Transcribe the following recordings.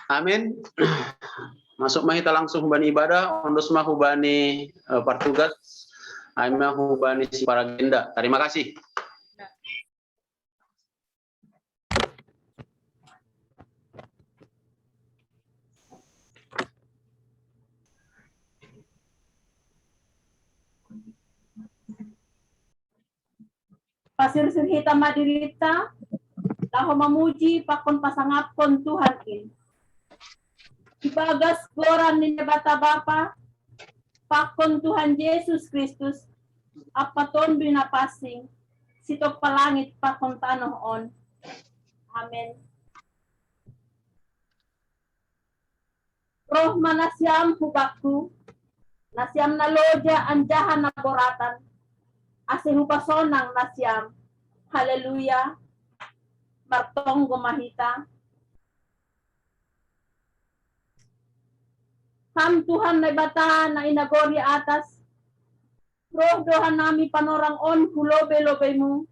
Amin. Masuk mah kita langsung hubani ibadah, ondos mah hubani partugas, aimah hubani si para agenda. Terima kasih. Pasir-sir hitam madirita, taho memuji pakon pasangapkon Tuhan in. Ibagas goran ni bata bapa, pakon Tuhan Yesus Kristus, apaton binapasing, sitok palangit pakon tanoh on. Amen. Roh manasyam hubakku, nasyam na loja anjahan na boratan, ase hupasonang nasyam, haleluya, martong gumahita. Ham Tuhan na bata na inagori atas, roh dohan nami panorang on hulobe-lobe mo,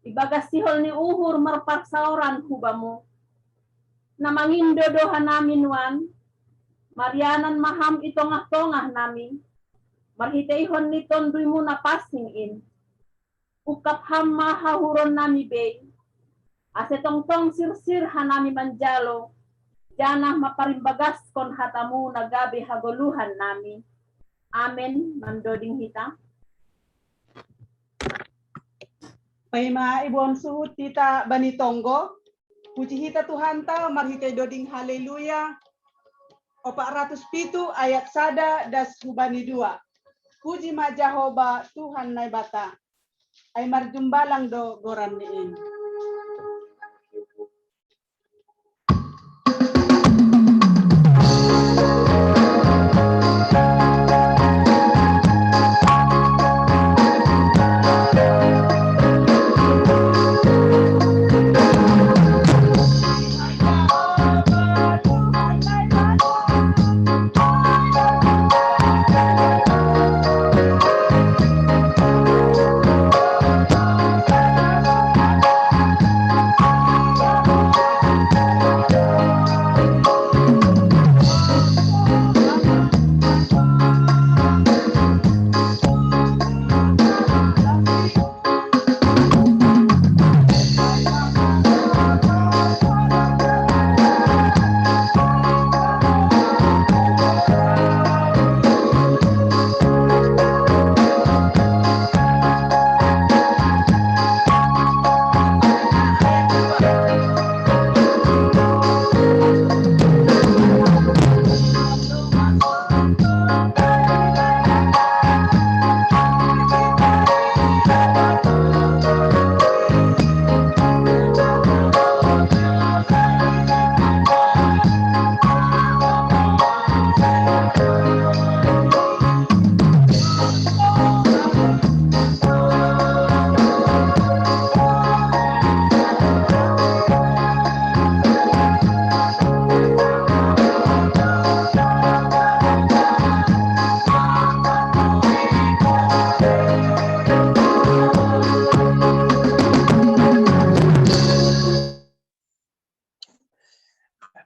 ibagasihol ni uhur marparsauran hubamu, na mangindo dohan namin wan, Marianan maham itongah-tongah nami, marhiteihon ni tonduy mo na passing in, ukap ham mahahuron nami bay, asetong-tong sir-sir hanami manjalo, janah maparimbagas kon hatamu na gabi hagoluhan nami. Amen, mandoding hita. May mga ibon suhut tita banitonggo, puji hita Tuhan ta marhitay doding haleluya. 407 ayat sada das hubani 2. Puji ma Jehovah Tuhan na bata. Ay marjumbalang do goran niin.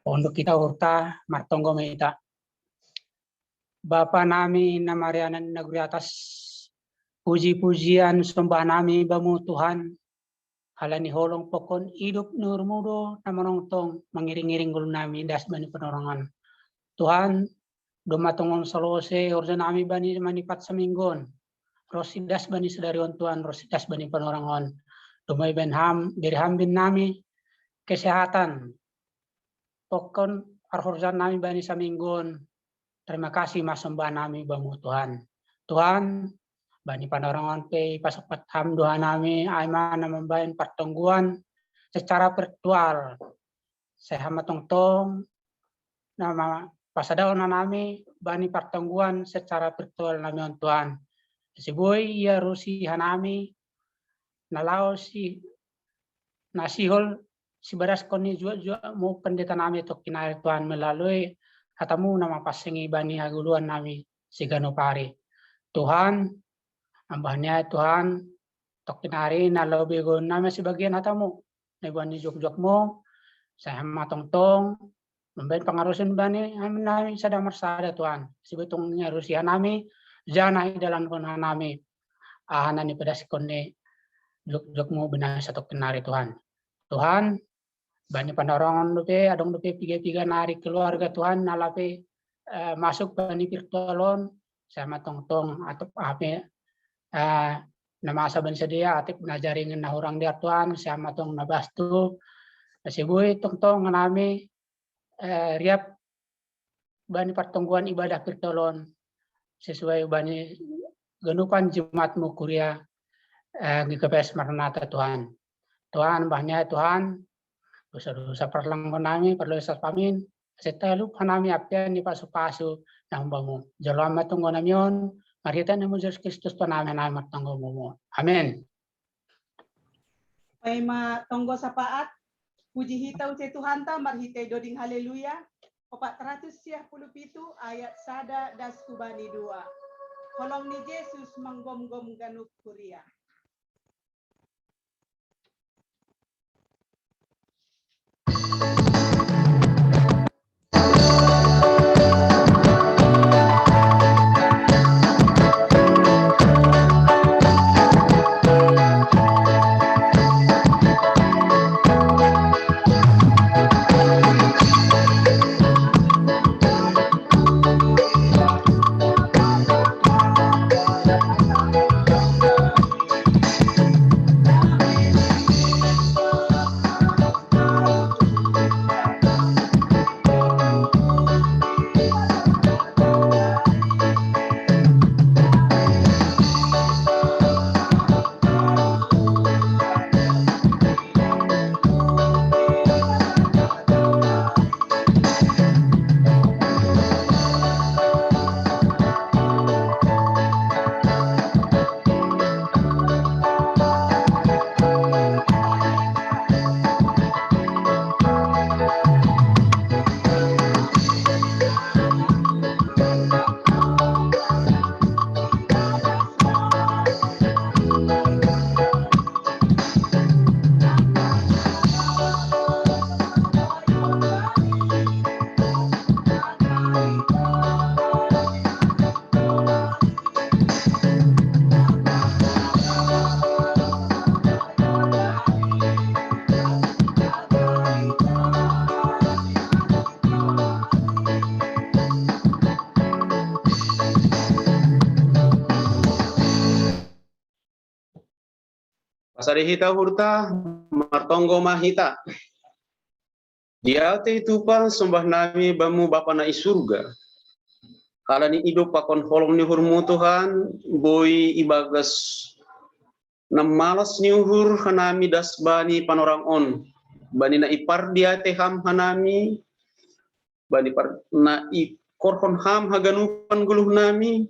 Untuk kita urta martonggo meita. Bapa nami na marianan negeri atas, puji-pujian sembah nami bamu Tuhan. Halani holong pokon hidup nur mudo na menongtong mengiring-iring gulu nami das bani penorangan. Tuhan domatongon salose urja nami bani manipat seminggon. Rosidas bani sedarion Tuhan, rosidas bani penorangan. Domai benham dirham bin nami kesehatan. Pokon arhurjan nami bani saminggon. Terima kasih mas sembah nami bamu Tuhan. Tuhan bani panorangan pe pasapat ham doa nami aimana membain pertungguan secara virtual. Saya matong-tong nama pasadaon nami bani pertungguan secara virtual nami on Tuhan. Siboy ya rusi hanami nalao si nasihol si baras koni jua mau pendeta nami tok kinai Tuhan melalui hatamu nama pasengi bani haguluan nami si ganopari. Tuhan ambahnya Tuhan tok kinari na lobi go nami sebagian hatamu na ibuan ni jok mo saya matong tong memberi pengarusin bani nami sada marsada Tuhan sebetulnya Rusia nami jana dalam kona nami ahana ni pedas konne jok mo benar satu kinari Tuhan bani pandorongan lupe adong lupe piga nari keluarga Tuhan nalape masuk bani virtualon saya matong tong atau apa nama saban sedia atip najaringin na orang dia Tuhan saya matong nabastu sibui tong nami riap bani pertungguan ibadah virtualon sesuai bani genupan Jumatmu kuria GKPS Maranatha Tuhan banyak Tuhan dosa-dosa perlanggan nami perlu pamin setalu nami apian di pasu-pasu nang bamu jalan matunggo namion marita namo Yesus Kristus panami nami matunggo mo amin. Paima tonggo sapaat puji hitau ce Tuhan ta marhite doding haleluya 417 ayat sada das kubani 2 holong ni Yesus manggom-gom ganuk kuria. Pasarihita hurta martonggo mahita. Dia te tupa sembah nami bamu bapa na isurga. Kala ni hidup pakon holong ni hurmu Tuhan, boy ibagas na malas ni uhur hanami das bani panorang on. Bani na ipar dia te ham hanami, bani par na ikorhon ham haganupan guluh nami,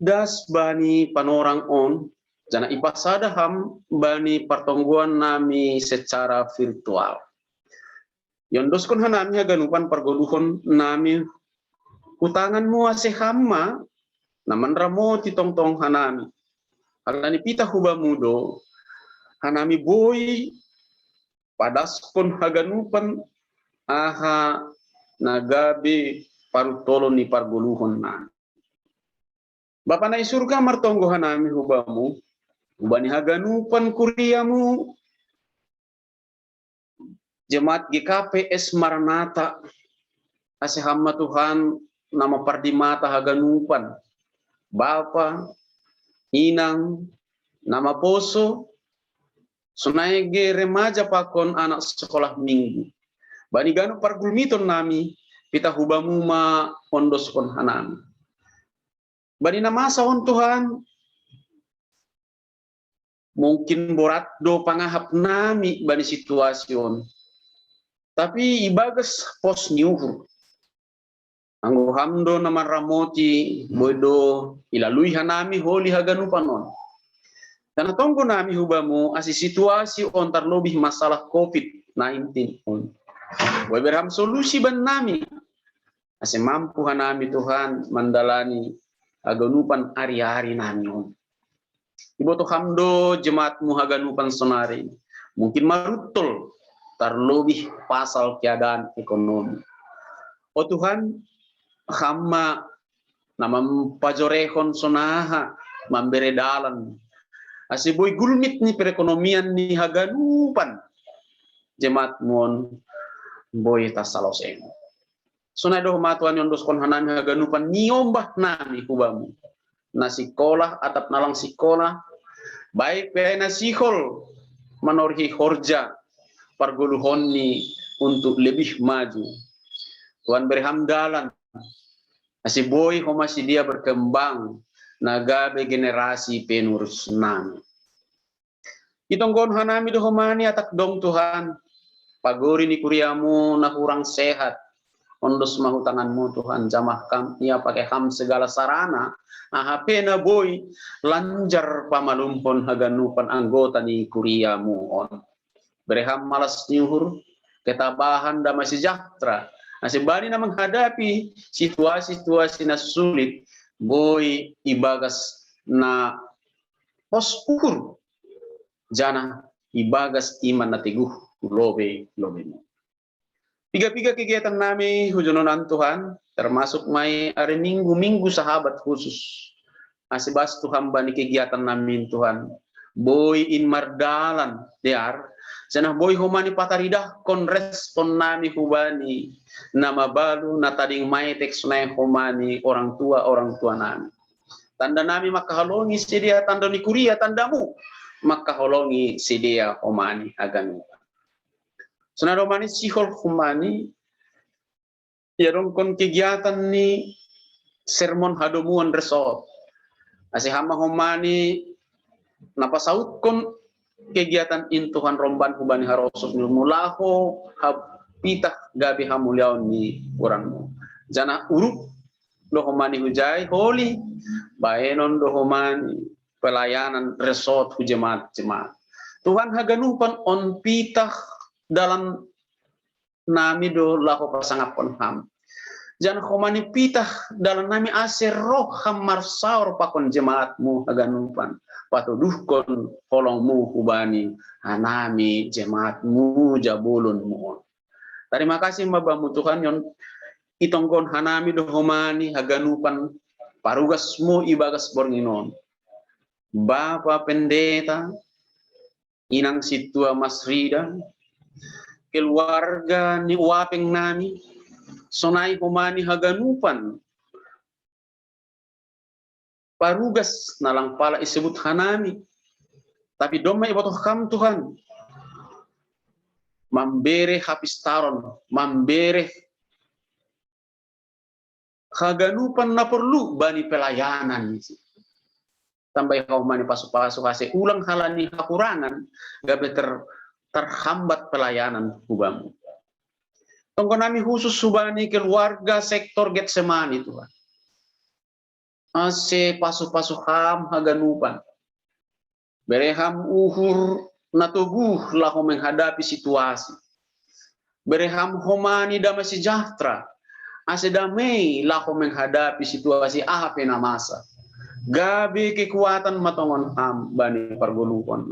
das bani panorang on. Jana ipasada ham bani pertongguan nami secara virtual. Yondos kon hanami haganupan pergoduhon nami utangan mua sehamma naman ramo titong-tong hanami. Alani pita huba mudo hanami boy padas kon haganupan aha nagabe parutolo ni pargoluhon na. Bapa na isurga martonggo hanami hubamu ubani haganupan kuriamu Jemaat GKPS Maranatha asihama Tuhan nama pardimata haganupan Bapa Inang nama poso sunaige remaja pakon anak sekolah minggu bani ganu pargulmiton nami pita hubamu ma ondos kon hanami bani nama saon Tuhan mungkin borat do pangahap nami bani situasion tapi ibagas pos niuhur anggo hamdo nama ramoti bodo ilalui hanami holi haganupanon karena tonggo nami hubamu asi situasi on terlebih masalah COVID-19 on boy berham solusi ban nami asi mampu hanami Tuhan mandalani haganupan ari-ari nami on Ibu to hamdo jemaat muhaganupan sonari. Mungkin marutul terlebih pasal keadaan ekonomi. Oh Tuhan, hamba nama pajorehon sonaha memberi dalan. Asiboy gulmit ni perekonomian ni haganupan. Jemaat mon boy tasaloseng. Sunado matuan yon dos kon hanami haganupan niombah nami kubamu. Na sekolah atap nalang sekolah baik pena sihol menorhi horja pargoluhon ni untuk lebih maju. Tuhan beri hamdalan. Masih boy ho masih dia berkembang nagabe generasi penerus nami. Itonggon hanami do homani atak dong Tuhan. Pagori ni kuriamu na kurang sehat. Ondos mahutanganmu Tuhan jamah kam ia pakai ham segala sarana. HP na boy lanjar pamalumpon haganupan anggota ni kuriamu on. Bereham malas nyuhur ketabahan damai sejahtera. Masih bani na menghadapi situasi-situasi na sulit. Boy ibagas na pos ukur. Jana ibagas iman na tiguh lobe. Tiga-tiga kegiatan nami hujunonan Tuhan, termasuk mai hari minggu sahabat khusus. Asibas Tuhan bani kegiatan nami Tuhan. Boy in mardalan dear. Senah boy homani pataridah kon respon nami hubani. Nama balu na tading mai teks nai homani orang tua nami. Tanda nami maka halongi sedia tanda ni kuria tandamu. Maka holongi sedia homani aganu. Senado mani sihol humani ya dong kon kegiatan ni sermon hadomuan resort. Asih hama humani napa saut kon kegiatan intuhan romban hubani harosok mulaho pitah gabi hamuliaon ni orangmu. Jana uruk do humani hujai holi baenon do humani pelayanan resort hujemat jemaat. Tuhan haganupan on pitah dalam nami do lako pasangapon ham. Jangan komani pitah dalam nami aser roh ham marsaur pakon jemaatmu haganupan. Patuduh kon kolongmu hubani hanami jemaatmu jabulunmu. Terima kasih Babamu Tuhan yon itonggon hanami do homani haganupan parugasmu ibagas bornginon. Bapa pendeta inang situa Mas Rida keluarga ni wapeng nami sonai humani haganupan parugas nalang pala isebut hanami tapi doma ibotoh kam Tuhan mambere habis taron mambere haganupan na perlu bani pelayanan tambah humani pasu-pasu hase ulang halani hakurangan gabe terhambat pelayanan hubamu. Tonggo nami khusus subani keluarga sektor Getsemani Tuhan. Ase pasu-pasu ham haganupan. Bereham uhur natuguh lahu menghadapi situasi. Bereham homani damai sejahtera. Ase damai lahu menghadapi situasi apa na masa. Gabe kekuatan matongon ham bani pargolukan.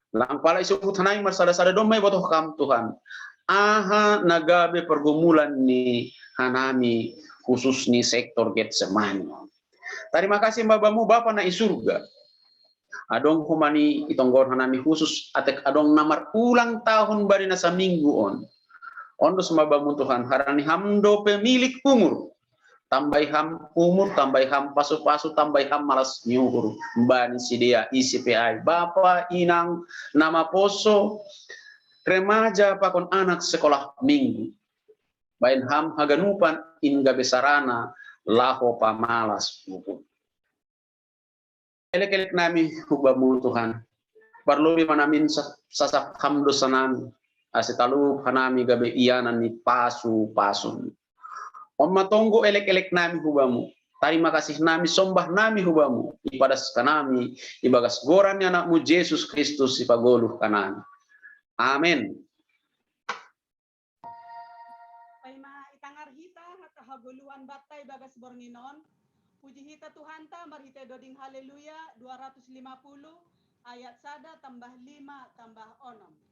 Lang pala isubut hanay marsada-sada domay botoh kam Tuhan. Aha nagabe pergumulan ni hanami khusus ni sektor Getsemani. Terima kasih Babamu Bapa na isurga. Adong humani itonggon hanami khusus atek adong namar ulang tahun bari na sa minggu on. Ondos Babamu Tuhan harani hamdo pemilik umur. Tambah ham umur, tambah ham pasu-pasu, tambah ham malas nyuhur. Bani sidia ICPI, Bapak, Inang, nama poso, remaja pakon anak sekolah minggu. Bain ham haganupan inga besarana, laho pamalas. Elek-elek nami hubamu Tuhan. Parlubi manamin sasak hamdo sanami. Asitalu hanami gabe iyanan ni pasu-pasu. Om matonggo elek-elek nami hubamu. Terima kasih nami sombah nami hubamu. Ipadas kanami. Ibagas goran anakmu Yesus Kristus ipagoluh kanami. Amin. Paima itangar hita hata haguluan batay bagas bornginon. Puji hita Tuhan ta marhite doding haleluya 250 ayat 1 tambah 5 tambah 6.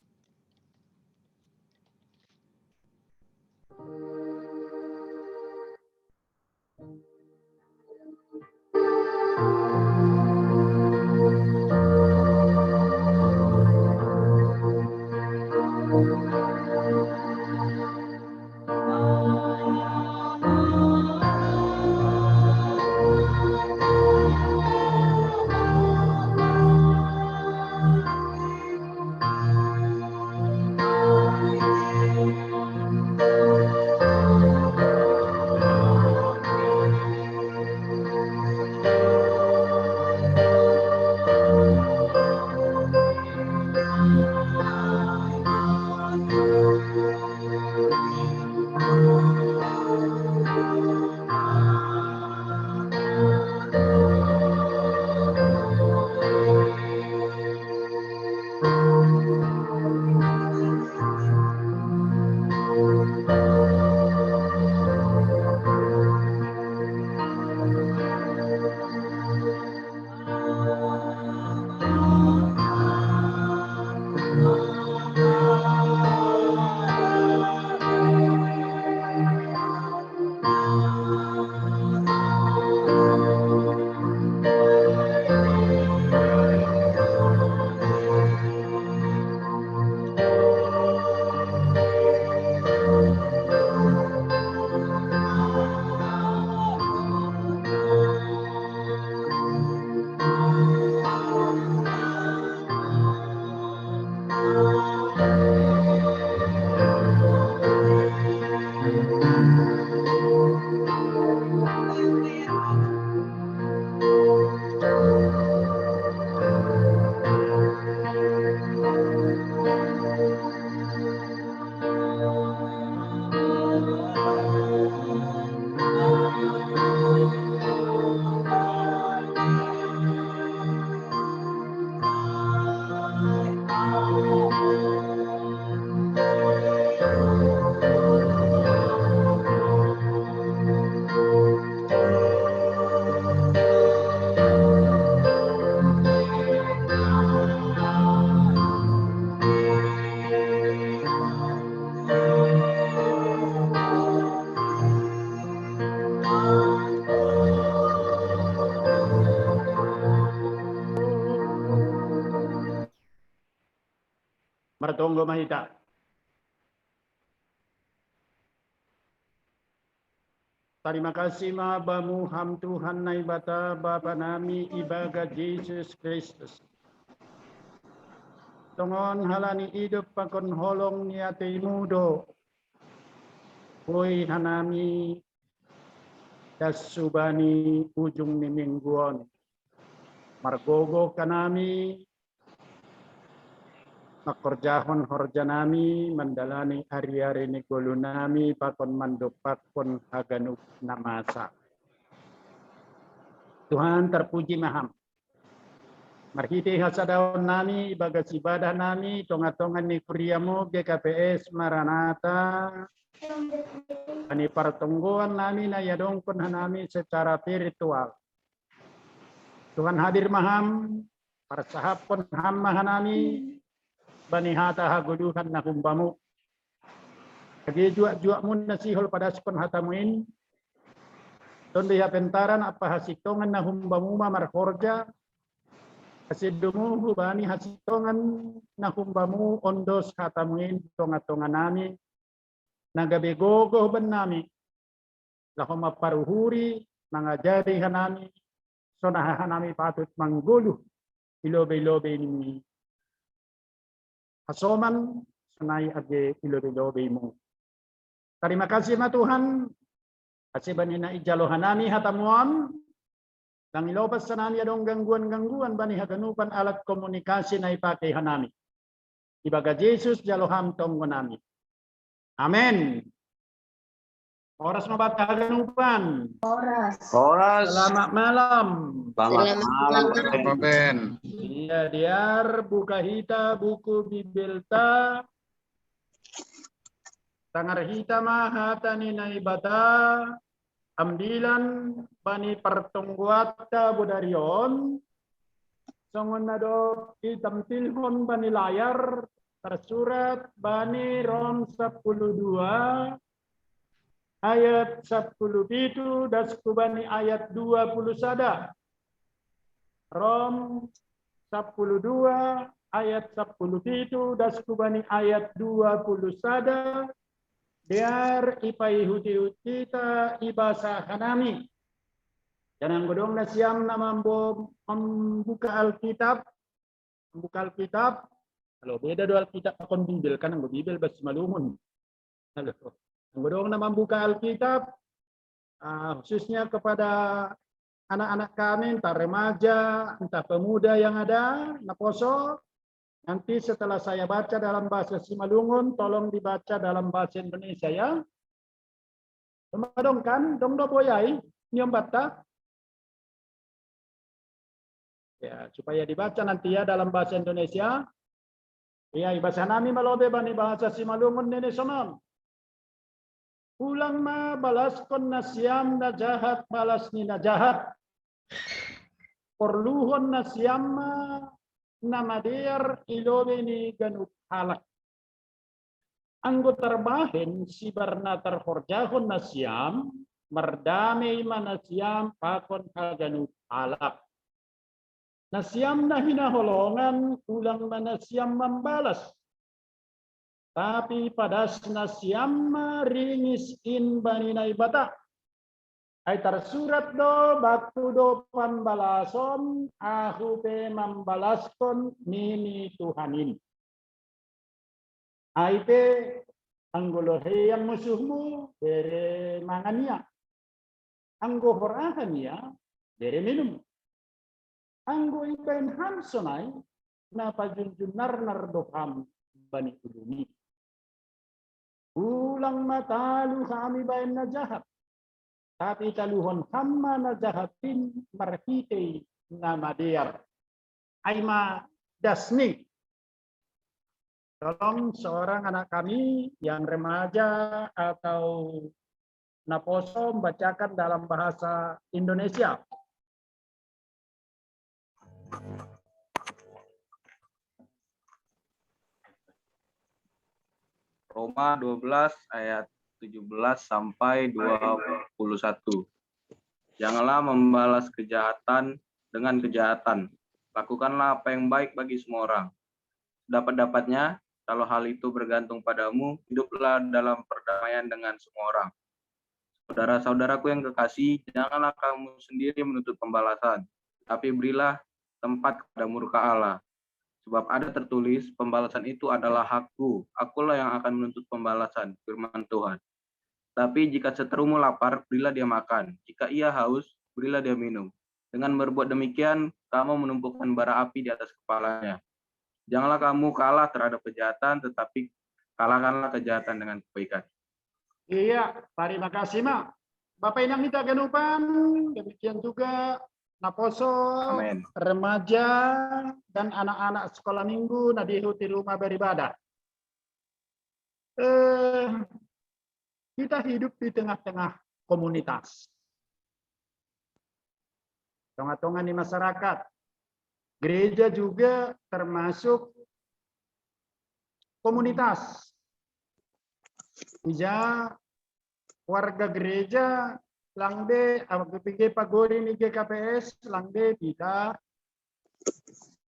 Martonggo Mahita. Terima kasih Mahabamu Ham Tuhan Naibata Bapa Nami Ibaga Yesus Kristus. Tongon halani hidup pakon holong niate mudo. Hoi hanami dasubani ujung ni mingguan. Margogo kanami makorjahon horjanami mandalani hari-hari ni golunami pakon mandopakon haganuk namasa. Tuhan terpuji maham. Marhiti hasadaon nami bagas ibadah nami tonga-tongan ni kuriamu GKPS Maranatha. Ani pertungguan nami na yadongkon hanami secara virtual. Tuhan hadir maham, persahapon ham mahanami. Bani hata haguduhan na kumbamu. Kagi juak mun nasihol pada sepon hatamuin. Tondi hapentaran apa hasitongan na humbamu marhorja. Hasidumu bani hasitongan na humbamu ondos hatamuin tonga-tonga nami. Nagabegogo ban nami. Lahoma paruhuri mangajari hanami. Sonaha hanami patut mangguluh. Ilobe-ilobe ini. Hasoman senai age ilobe-ilobe mu. Terima kasih ma Tuhan. Kasih banina ijalohanami hatamuan. Nang ilobas sanami adong gangguan-gangguan bani haganupan alat komunikasi na ipakai hanami. Ibaga Yesus jaloham tonggonami. Amin. Oras mabata haganupan. Horas. Selamat malam. Selamat malam, Pak Ben. Iya, diar buka hita buku bibelta. Tangar hita mahata ni naibata. ambilan bani pertungguata budarion songon nado itamtilhon bani layar tersurat bani Rom 12 ayat 17 dasku bani ayat 20 sada. Rom 12 ayat 17 dasku bani ayat 20 sada. Biar ipai huti-hutita ibasa hanami. Jangan godong na siyam na membuka Alkitab. Membuka Alkitab. Kalau beda do Alkitab akon Bibel kan ang Bibel bas malumun. Halo. Ang godong na membuka Alkitab khususnya kepada anak-anak kami, entah remaja, entah pemuda yang ada, naposo. Nanti setelah saya baca dalam bahasa Simalungun, tolong dibaca dalam bahasa Indonesia ya. Dong kan, dong do boyai, nyom bata. Ya, supaya dibaca nanti ya dalam bahasa Indonesia. Ya, bahasa nami malobe bani bahasa Simalungun nene sonon. Ulang ma balas kon nasyam na jahat balas ni na jahat. Perluhon nasyam nama der ilobe ni ganuk halak. Anggo terbahin si barna terhorjahon nasyam merdame manasyam pakon kaganuk halak. Nasyam na hinaholongan ulang manasyam membalas. Tapi pada nasyam ringis in baninay bata. Ay tersurat do batu do pambalason aku pe membalaskon nini Tuhanin. Ay pe anggolohe yang musuhmu bere mangania. Anggo horahania bere minum. Anggo ipen hamsonay na pajunjunar nardoham bani ulumi. Ulang matalu kami bayan na jahat. Tapi taluhon hamma na jahatin marhite na madear. Aima dasni. Tolong seorang anak kami yang remaja atau naposo membacakan dalam bahasa Indonesia. Roma 12 ayat 17 sampai 21. Janganlah membalas kejahatan dengan kejahatan. Lakukanlah apa yang baik bagi semua orang. Dapat-dapatnya, kalau hal itu bergantung padamu, hiduplah dalam perdamaian dengan semua orang. Saudara-saudaraku yang kekasih, janganlah kamu sendiri menuntut pembalasan, tapi berilah tempat kepada murka Allah. Sebab ada tertulis, pembalasan itu adalah hakku, akulah yang akan menuntut pembalasan, firman Tuhan. Tapi jika seterumu lapar, berilah dia makan. Jika ia haus, berilah dia minum. Dengan berbuat demikian, kamu menumpukan bara api di atas kepalanya. Janganlah kamu kalah terhadap kejahatan, tetapi kalahkanlah kejahatan dengan kebaikan. Iya, terima kasih mak. Bapak Inang minta ganupan, demikian juga naposo, Amin. remaja, dan anak-anak sekolah minggu nadihu di rumah beribadah. Kita hidup di tengah-tengah komunitas. Tengah-tengah di masyarakat. Gereja juga termasuk komunitas. Ija warga gereja langde PG Pagori ni GKPS langde kita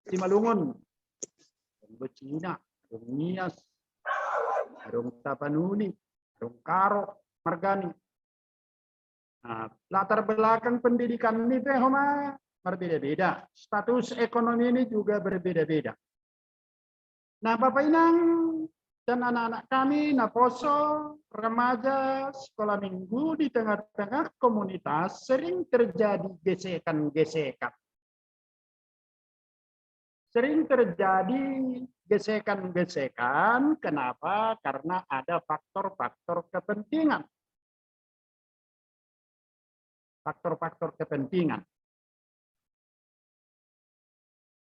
di Malungun, Cina, Nias, Tapanuli, Karo, Margani. Nah, latar belakang pendidikan ini homa berbeda-beda. Status ekonomi ini juga berbeda-beda. Nah, Bapak Inang dan anak-anak kami, naposo, remaja, sekolah minggu di tengah-tengah komunitas sering terjadi gesekan-gesekan. Sering terjadi gesekan-gesekan. Kenapa? Karena ada faktor-faktor kepentingan. Faktor-faktor kepentingan.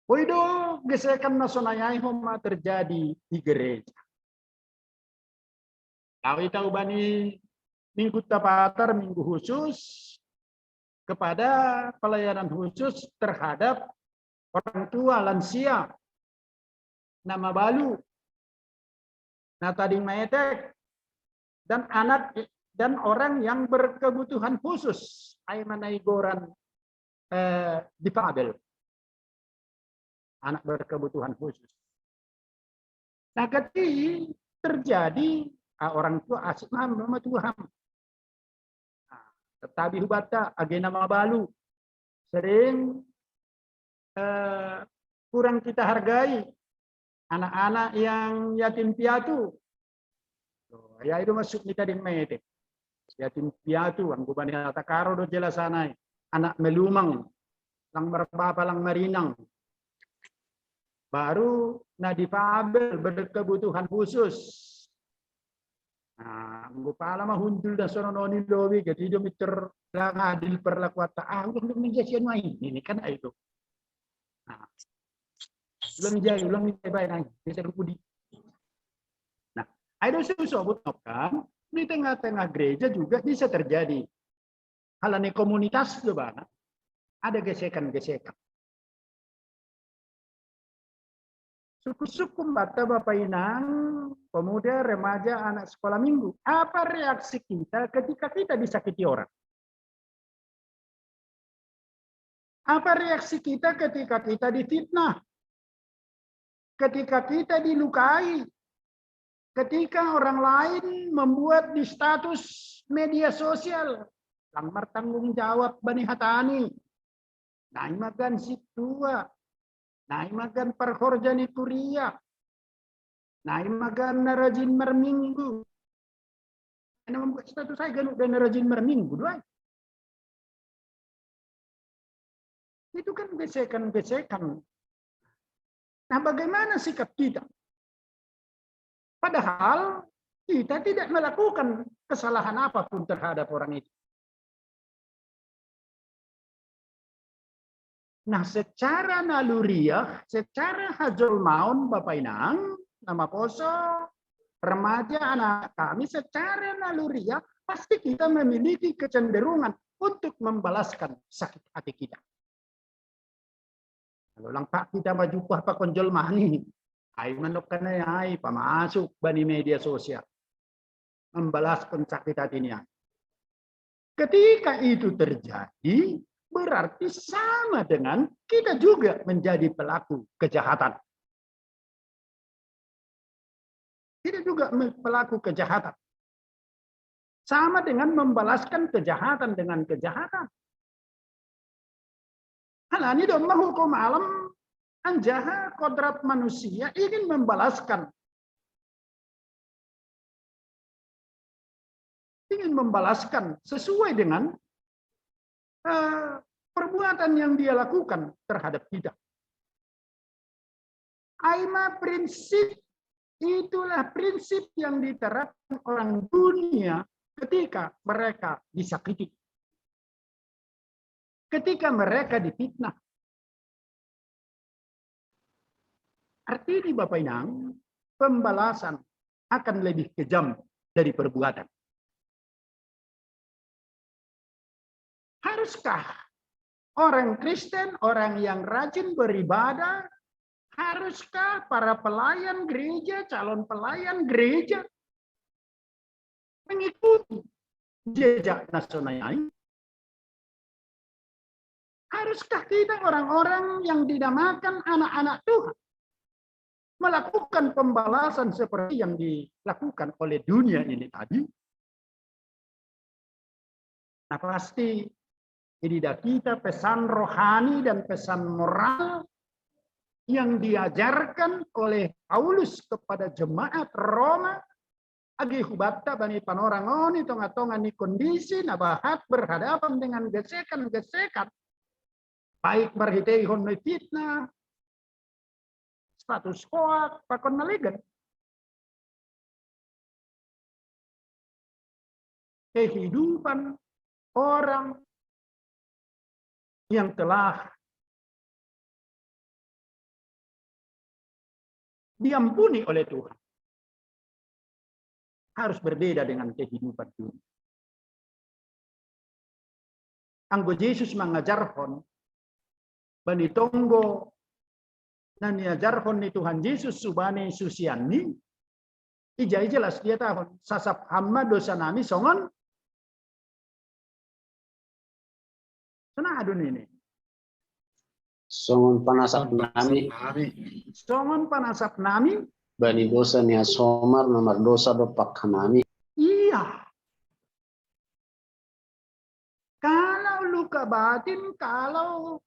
Poido gesekan nasional homa terjadi di gereja. Tahu bani minggu tapatar, minggu khusus, kepada pelayanan khusus terhadap orang tua lansia, nama balu, natading maetek, dan anak dan orang yang berkebutuhan khusus, aimanaigoran difabel, anak berkebutuhan khusus. Nah, ketika terjadi orang tua asik nama Tuhan, tetapi hubata agena balu sering kurang kita hargai anak-anak yang yatim piatu. Ya itu masuk kita di mete. Yatim piatu ang gubani kata karo do jelasanay. Anak melumang lang berbapa lang marinang. Baru na difabel berkebutuhan khusus. Nah, gupala mahundul dan sonononi lobi jadi miter lang adil perlakuan ta ulang menjadi main ini kan itu. Nah, ulang menjadi baik nang bisa rupudi. Nah, ada sesuatu kan di tengah-tengah gereja juga bisa terjadi. Halane komunitas juga ada gesekan-gesekan. Suku-suku bata Bapak Inang, pemuda, remaja, anak sekolah minggu. Apa reaksi kita ketika kita disakiti orang? Apa reaksi kita ketika kita difitnah? Ketika kita dilukai? Ketika orang lain membuat di status media sosial, lang bertanggung jawab bani hatani, naimagan situa, naimagan perhorjani kuria, naimagan narajin merminggu. Ini membuat status saya ganuk dan narajin merminggu, doang. Itu kan gesekan-gesekan. Nah, bagaimana sikap kita? Padahal kita tidak melakukan kesalahan apapun terhadap orang itu. Nah, secara naluriah, secara hajul maun Bapak Inang, nama poso, remaja anak kami, secara naluriah pasti kita memiliki kecenderungan untuk membalaskan sakit hati kita. Kalau langkah kita maju apa konjol mani, ay manok ka na ay pamasok bani media sosial, membalaskan sakit hatinya. Ketika itu terjadi, berarti sama dengan kita juga menjadi pelaku kejahatan. Kita juga pelaku kejahatan. Sama dengan membalaskan kejahatan dengan kejahatan. Halani dong hukum alam anjaha kodrat manusia ingin membalaskan. Ingin membalaskan sesuai dengan perbuatan yang dia lakukan terhadap kita. Aima prinsip, itulah prinsip yang diterapkan orang dunia ketika mereka disakiti. Ketika mereka difitnah. Artinya Bapak Inang, pembalasan akan lebih kejam dari perbuatan. Haruskah orang Kristen, orang yang rajin beribadah, haruskah para pelayan gereja, calon pelayan gereja mengikuti jejak nasional? Haruskah kita orang-orang yang dinamakan anak-anak Tuhan melakukan pembalasan seperti yang dilakukan oleh dunia ini tadi? Nah, pasti ini kita pesan rohani dan pesan moral yang diajarkan oleh Paulus kepada jemaat Roma. Agi hubata bani panorangon itu ngatongan ni kondisi nabahat berhadapan dengan gesekan-gesekan. Baik berhitei honoi fitnah, status quo, pakon naligan. Kehidupan orang yang telah diampuni oleh Tuhan harus berbeda dengan kehidupan dunia. anggo Yesus mengajarkan bani tonggo dan diajarkan ni Tuhan Yesus subane susiani ijai jelas dia tahu sasap hamba dosa nami songon sana adun ini Songon panasap nami songon panasap nami bani dosa nia somar nomor dosa dopak nami. iya. Kalau luka batin, kalau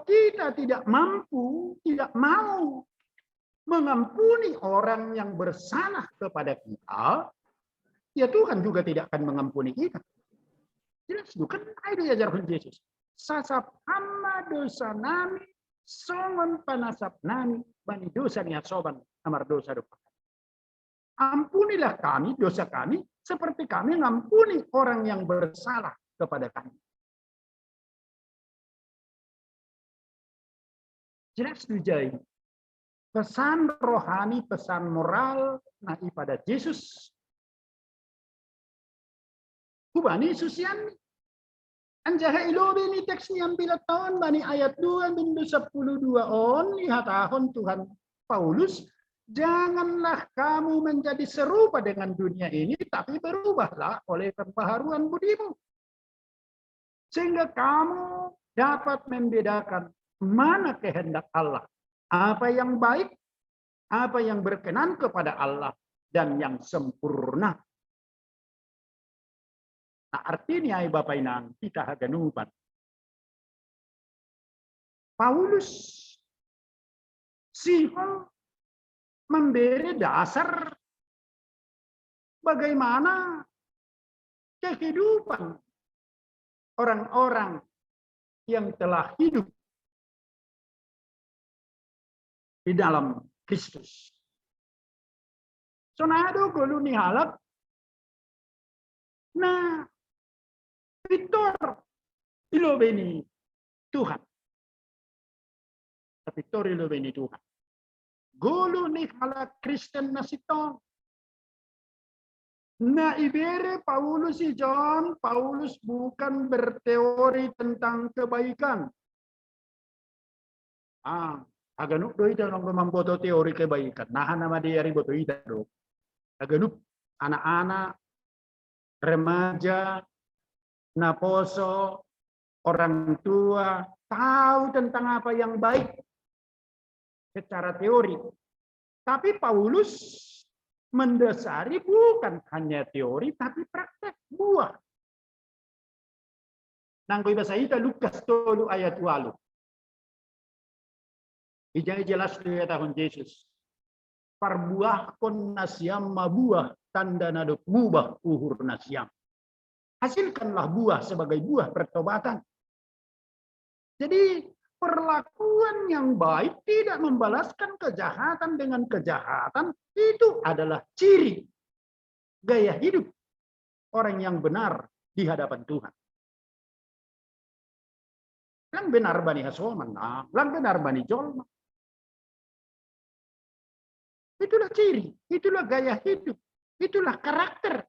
kita tidak mampu, tidak mau mengampuni orang yang bersalah kepada kita, ya Tuhan juga tidak akan mengampuni kita. Jelas bukan itu ajaran Yesus. Sasap hamba dosa nami, songon panasap nami, bani dosa nia soban, amar dosa dopak. Ampunilah kami, dosa kami, seperti kami mengampuni orang yang bersalah kepada kami. Jelas dijai. Pesan rohani, pesan moral, nah pada Yesus. Kubani susian. Anjaha ilobe ni teks ni ambil tahun bani ayat 2:12 on lihat tahun Tuhan Paulus. Janganlah kamu menjadi serupa dengan dunia ini, tapi berubahlah oleh pembaharuan budimu. Sehingga kamu dapat membedakan mana kehendak Allah. Apa yang baik, apa yang berkenan kepada Allah, dan yang sempurna. Nah artinya Bapak Inang, kita haganupan. Paulus sihol memberi dasar bagaimana kehidupan orang-orang yang telah hidup di dalam Kristus. Sonado golu ni halap. Nah, Victor ilobeni Tuhan. Victor ilobeni Tuhan. Gulu ni halak Kristen nasito. Na ibere Paulus si John, Paulus bukan berteori tentang kebaikan. Aganuk do ita nang mamboto teori kebaikan. Nahan nama dia riboto ita do. Aganuk anak-anak, remaja, naposo, orang tua tahu tentang apa yang baik secara teori. Tapi Paulus mendasari bukan hanya teori, tapi praktek buah. Nanggoy bahasa ita Lukas 3 ayat 8. Ijai jelas dia tahun Yesus. Parbuah kon nasyam mabuah tanda naduk mubah uhur nasyam. Hasilkanlah buah sebagai buah pertobatan. Jadi perlakuan yang baik tidak membalaskan kejahatan dengan kejahatan itu adalah ciri gaya hidup orang yang benar di hadapan Tuhan. Lang benar bani hasoman, lang benar bani jolma. Itulah ciri, itulah gaya hidup, itulah karakter.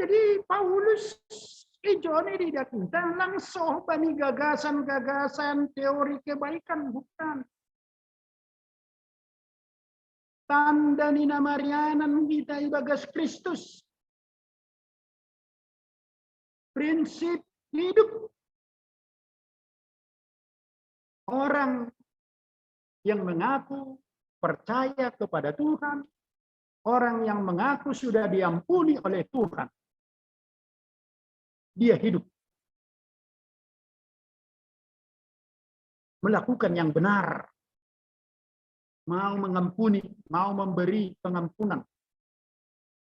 Jadi Paulus Ijoni tidak kita langsung bani gagasan-gagasan teori kebaikan, bukan. Tanda nina Marianan kita ibagas Kristus. Prinsip hidup. Orang yang mengaku percaya kepada Tuhan. Orang yang mengaku sudah diampuni oleh Tuhan. Dia hidup melakukan yang benar, mau mengampuni, mau memberi pengampunan.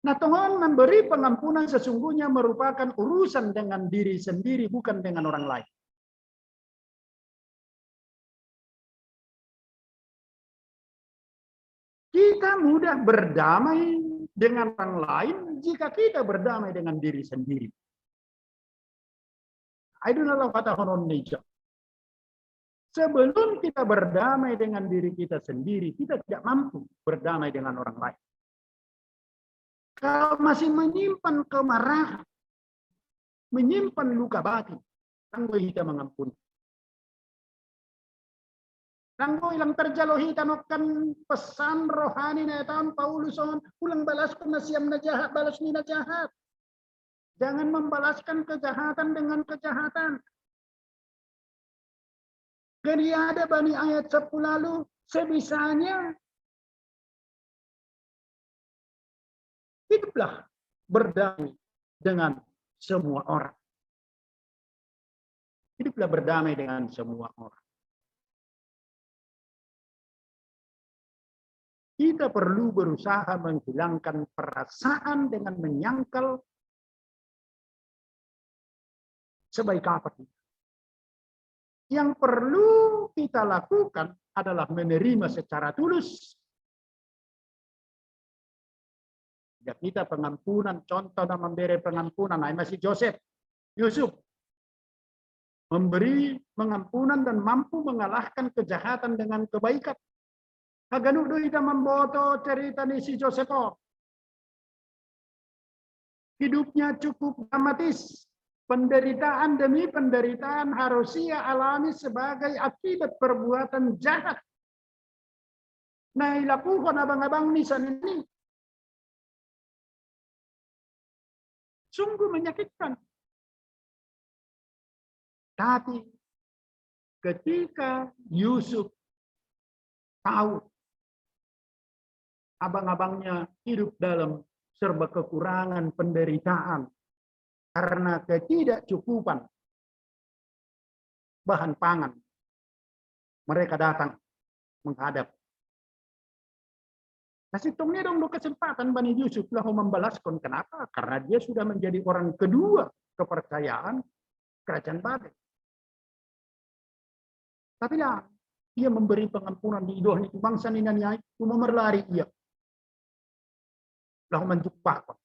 Nah, Tuhan memberi pengampunan sesungguhnya merupakan urusan dengan diri sendiri, bukan dengan orang lain. Kita mudah berdamai dengan orang lain jika kita berdamai dengan diri sendiri. Sebelum kita berdamai dengan diri kita sendiri, kita tidak mampu berdamai dengan orang lain. Kalau masih menyimpan kemarahan, menyimpan luka batin. Tanggo hita mengampuni. Tanggo ilang terjalo hita nokan pesan rohani na tahun Paulus on ulang balas ko na siyam na jahat, balas ni na jahat. Jangan membalaskan kejahatan dengan kejahatan. Jadi ada bani ayat 10 lalu sebisanya hiduplah berdamai dengan semua orang. Hiduplah berdamai dengan semua orang. Kita perlu berusaha menghilangkan perasaan dengan menyangkal sebaik apa kita. Yang perlu kita lakukan adalah menerima secara tulus. Ya kita pengampunan, contoh dan memberi pengampunan, masih Joseph, Yusuf, memberi pengampunan dan mampu mengalahkan kejahatan dengan kebaikan. Haganu do kita memboto cerita ni si Joseph. Hidupnya cukup dramatis. Penderitaan demi penderitaan harus ia alami sebagai akibat perbuatan jahat. Nah, ilakukan abang-abang nisan ini sungguh menyakitkan. Tapi ketika Yusuf tahu abang-abangnya hidup dalam serba kekurangan, penderitaan, karena ketidakcukupan bahan pangan, mereka datang menghadap. Kasih tongnya dong kesempatan Bani Yusuf lah membalaskan. Kenapa? Karena dia sudah menjadi orang kedua kepercayaan kerajaan Babel. Tapi lah, dia memberi pengampunan di idoh itu bangsa ninanya itu memerlari ia. Lah menjupakkan.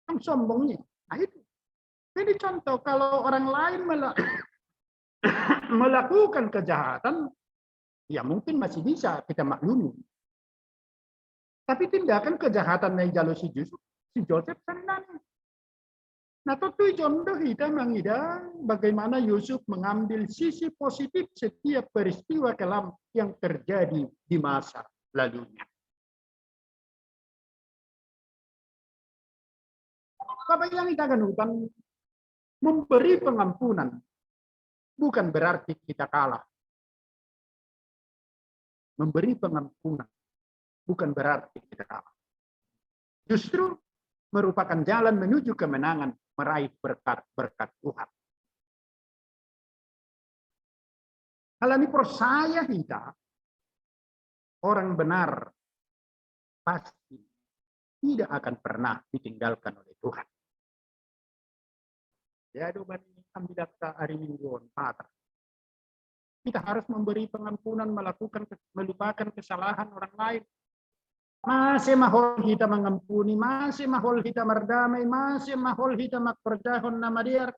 Yang sombongnya. Nah itu. Jadi contoh kalau orang lain melakukan kejahatan, ya mungkin masih bisa kita maklumi. Tapi tindakan kejahatan yang jalo si Joseph senang. Nah tentu jodoh kita mengidang bagaimana Yusuf mengambil sisi positif setiap peristiwa kelam yang terjadi di masa lalunya. Bapak yang kita ganutan memberi pengampunan bukan berarti kita kalah. Memberi pengampunan bukan berarti kita kalah. Justru merupakan jalan menuju kemenangan meraih berkat-berkat Tuhan. Kalau ini percaya kita, orang benar pasti tidak akan pernah ditinggalkan oleh Tuhan. Ya, ambil hari Mingguan, Pater. Kita harus memberi pengampunan, melupakan kesalahan orang lain. Masih mahal kita mengampuni, masih mahal kita berdamai, masih mahal kita magperjahon nama dia.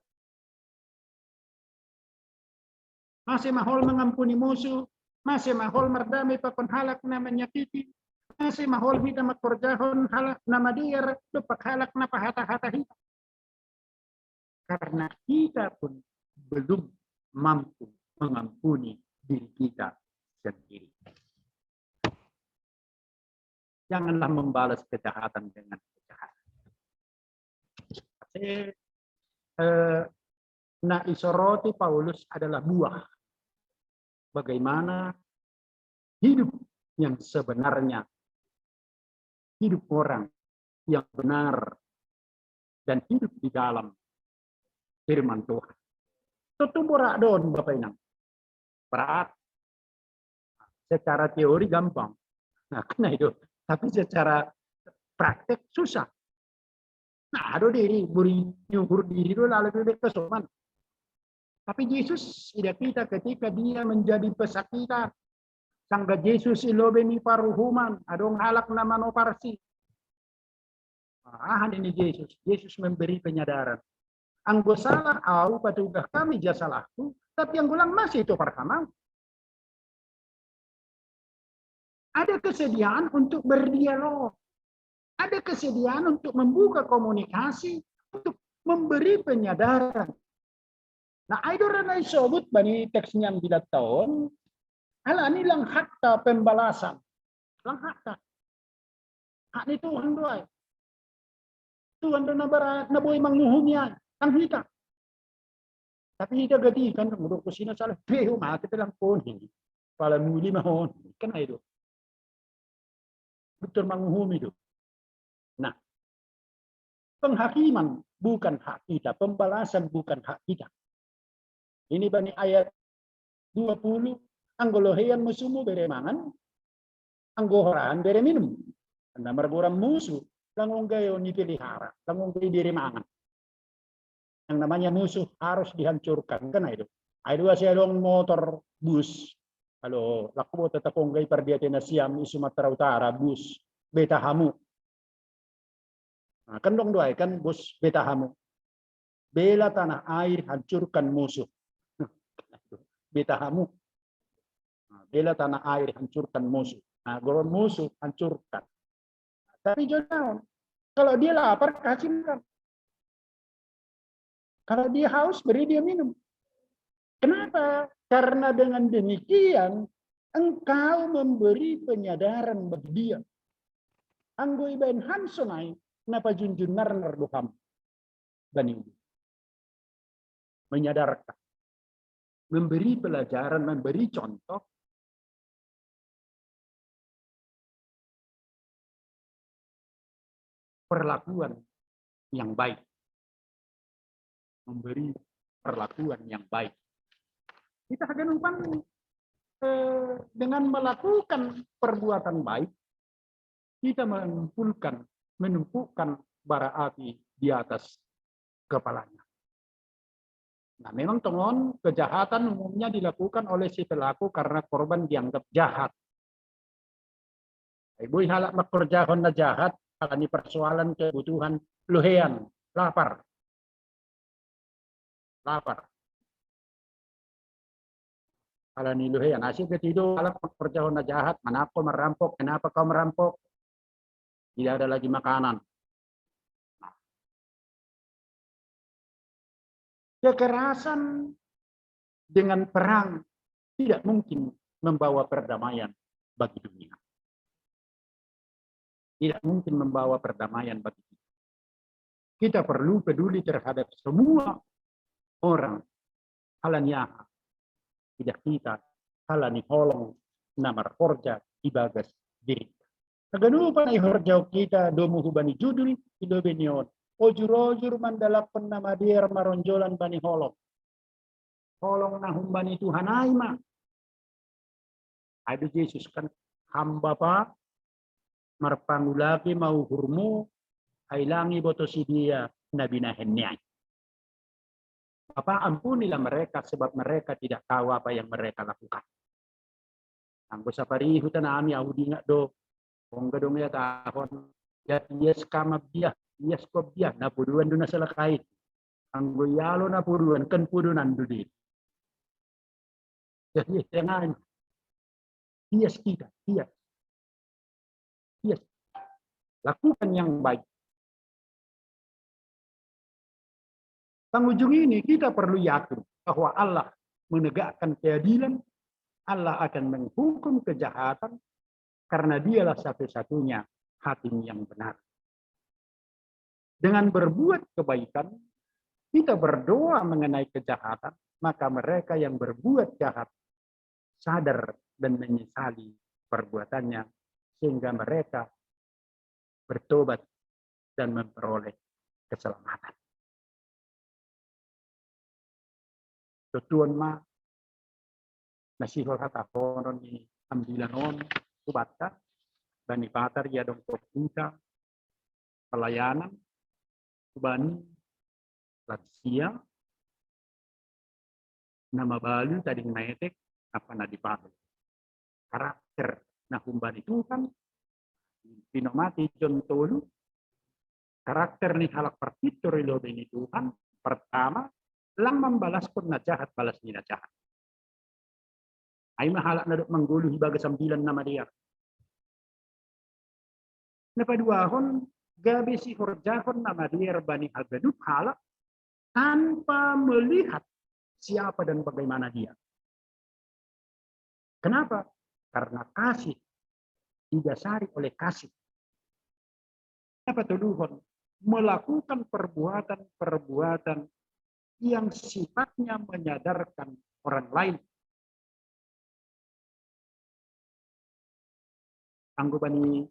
Masih mahal mengampuni musuh, masih mahal berdamai pakon halak na menyakiti, masih mahal kita magperjahon halak nama dia, lupak halak na pahata-hata kita. Karena kita pun belum mampu mengampuni diri kita sendiri. Janganlah membalas kejahatan dengan kejahatan. Nah, isoroti Paulus adalah buah. Bagaimana hidup yang sebenarnya, hidup orang yang benar dan hidup di dalam firman Tuhan. Tentu berat don Bapak Inang. Berat. Secara teori gampang. Nah, kena itu. Tapi secara praktek susah. Nah, ada diri, nyukur diri itu lalu bebek kesoman. Tapi Yesus tidak kita ketika dia menjadi pesakitan. Sangga Yesus ilobeni paruhuman. Adong halak nama no parsi. Ini Yesus. Yesus memberi penyadaran. Anggo salah, patugah kami jasalahku. Tapi yang gulang masih itu pertama. Ada kesediaan untuk berdialog. Ada kesediaan untuk membuka komunikasi untuk memberi penyadaran. Nah, itu na disebut bani teksnya yang bila tahun, ala ini lang hakta pembalasan. Lang hakta. Hak ni Tuhan doa. Tuhan doa na boy manghuhumyan. Ang hita. Tapi kita gadi kan, mudok ko sina salah. Pero mati lang po hindi. Pala muli mahon. Kan itu. Betul manghuhum itu. Nah, penghakiman bukan hak kita. Pembalasan bukan hak kita. Ini bani ayat 20. Anggolohean musuhmu bere mangan. Anggohoran bere minum. Anda mergoram musuh. Langong gayo nipelihara. Langong gayo diri mangan. Yang namanya musuh harus dihancurkan. Kan itu. Ayo saya dong motor bus. Kalau laku tetakong gay perdiate na Siam di Sumatera Utara bus beta hamu. Nah, kan dong doa kan bus beta hamu. Bela tanah air hancurkan musuh. Beta hamu. Bela tanah air hancurkan musuh. Nah, golongan musuh hancurkan. Tapi jangan. Kalau dia lapar kasih makan. Kalau dia haus beri dia minum. Kenapa? Karena dengan demikian engkau memberi penyadaran bagi dia. Anggo ibain hansonai napa junjun narnar duham. Dan ini menyadarkan, memberi pelajaran, memberi contoh. Perlakuan yang baik. Memberi perlakuan yang baik. Kita akan dengan melakukan perbuatan baik, kita menumpukan bara api di atas kepalanya. Nah, memang teman kejahatan umumnya dilakukan oleh si pelaku karena korban dianggap jahat. Ibu halak makerjahon na jahat, ini persoalan kebutuhan luhean, lapar. Lapar. Kalau niluhe yang asik ketidur, kalau perjalanan jahat, mana kau merampok, kenapa kau merampok? Tidak ada lagi makanan. Kekerasan dengan perang tidak mungkin membawa perdamaian bagi dunia. Tidak mungkin membawa perdamaian bagi kita. Kita perlu peduli terhadap semua orang. Halanya tidak kita halani holong namar horja ibagas diri. Naganupa na ihorjaw kita domo hubani judul idobenion. Ojur-ojur mandalapan na madir maronjolan bani holong. Holong na humbani Tuhan aima. Ada Yesus kan hamba pa marpangulaki mauhurmu ailangi botosi dia nabi nahennyai. Apa ampunilah mereka sebab mereka tidak tahu apa yang mereka lakukan. Anggo sapari hutan ami audi ngak do. Ongga dong ya tahun ya yes kama biah yes ko biah na puduan do na salakait. Anggo yalo na puduan kan pudunan dudi. Jadi jangan hias kita, hias. Lakukan yang baik. Penghujung ini kita perlu yakin bahwa Allah menegakkan keadilan, Allah akan menghukum kejahatan karena dialah satu-satunya hakim yang benar. Dengan berbuat kebaikan, kita berdoa mengenai kejahatan, maka mereka yang berbuat jahat sadar dan menyesali perbuatannya sehingga mereka bertobat dan memperoleh keselamatan. Tutuan ma nasihol kata konon ni ambilanon subata bani patar ya dong kita pelayanan subani lansia nama balu tadi metek apa na dipakai karakter nah humbani Tuhan pinomati John Tolu karakter ni halak partitur ilo bini Tuhan pertama lang membalas pun na jahat balas ni na jahat. Ay mahalak na mengguluh baga 9 nama dia. Napaduahon gabi si horjahon nama dia bani hagadup halak tanpa melihat siapa dan bagaimana dia. Kenapa? Karena kasih didasari oleh kasih. Apa tuduhan? Melakukan perbuatan-perbuatan yang sifatnya menyadarkan orang lain. Anggo bani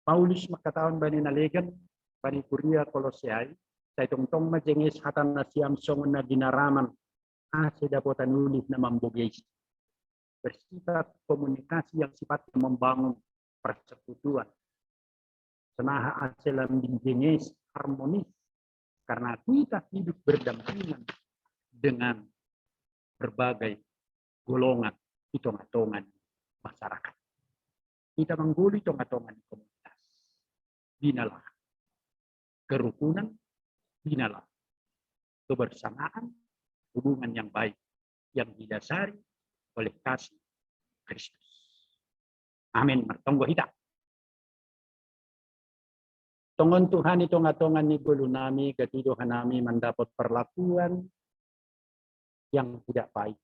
Paulus makataon bani nalegan bani Kuria Kolosiai saya tongtong majengis hatan nasiam songon na dinaraman ase dapotan unih na mambogeis bersifat komunikasi yang sifatnya membangun persekutuan senaha ase lambing jengis harmonis karena kita hidup berdampingan dengan berbagai golongan hitung-hitungan masyarakat. Kita mengguli hitung-hitungan komunitas. Binalah kerukunan, binalah kebersamaan, hubungan yang baik yang didasari oleh kasih Kristus. Amin. Martonggo hita. Tongon Tuhan hitung-hitungan ni gulu nami, ketiduhan nami mendapat perlakuan yang tidak baik.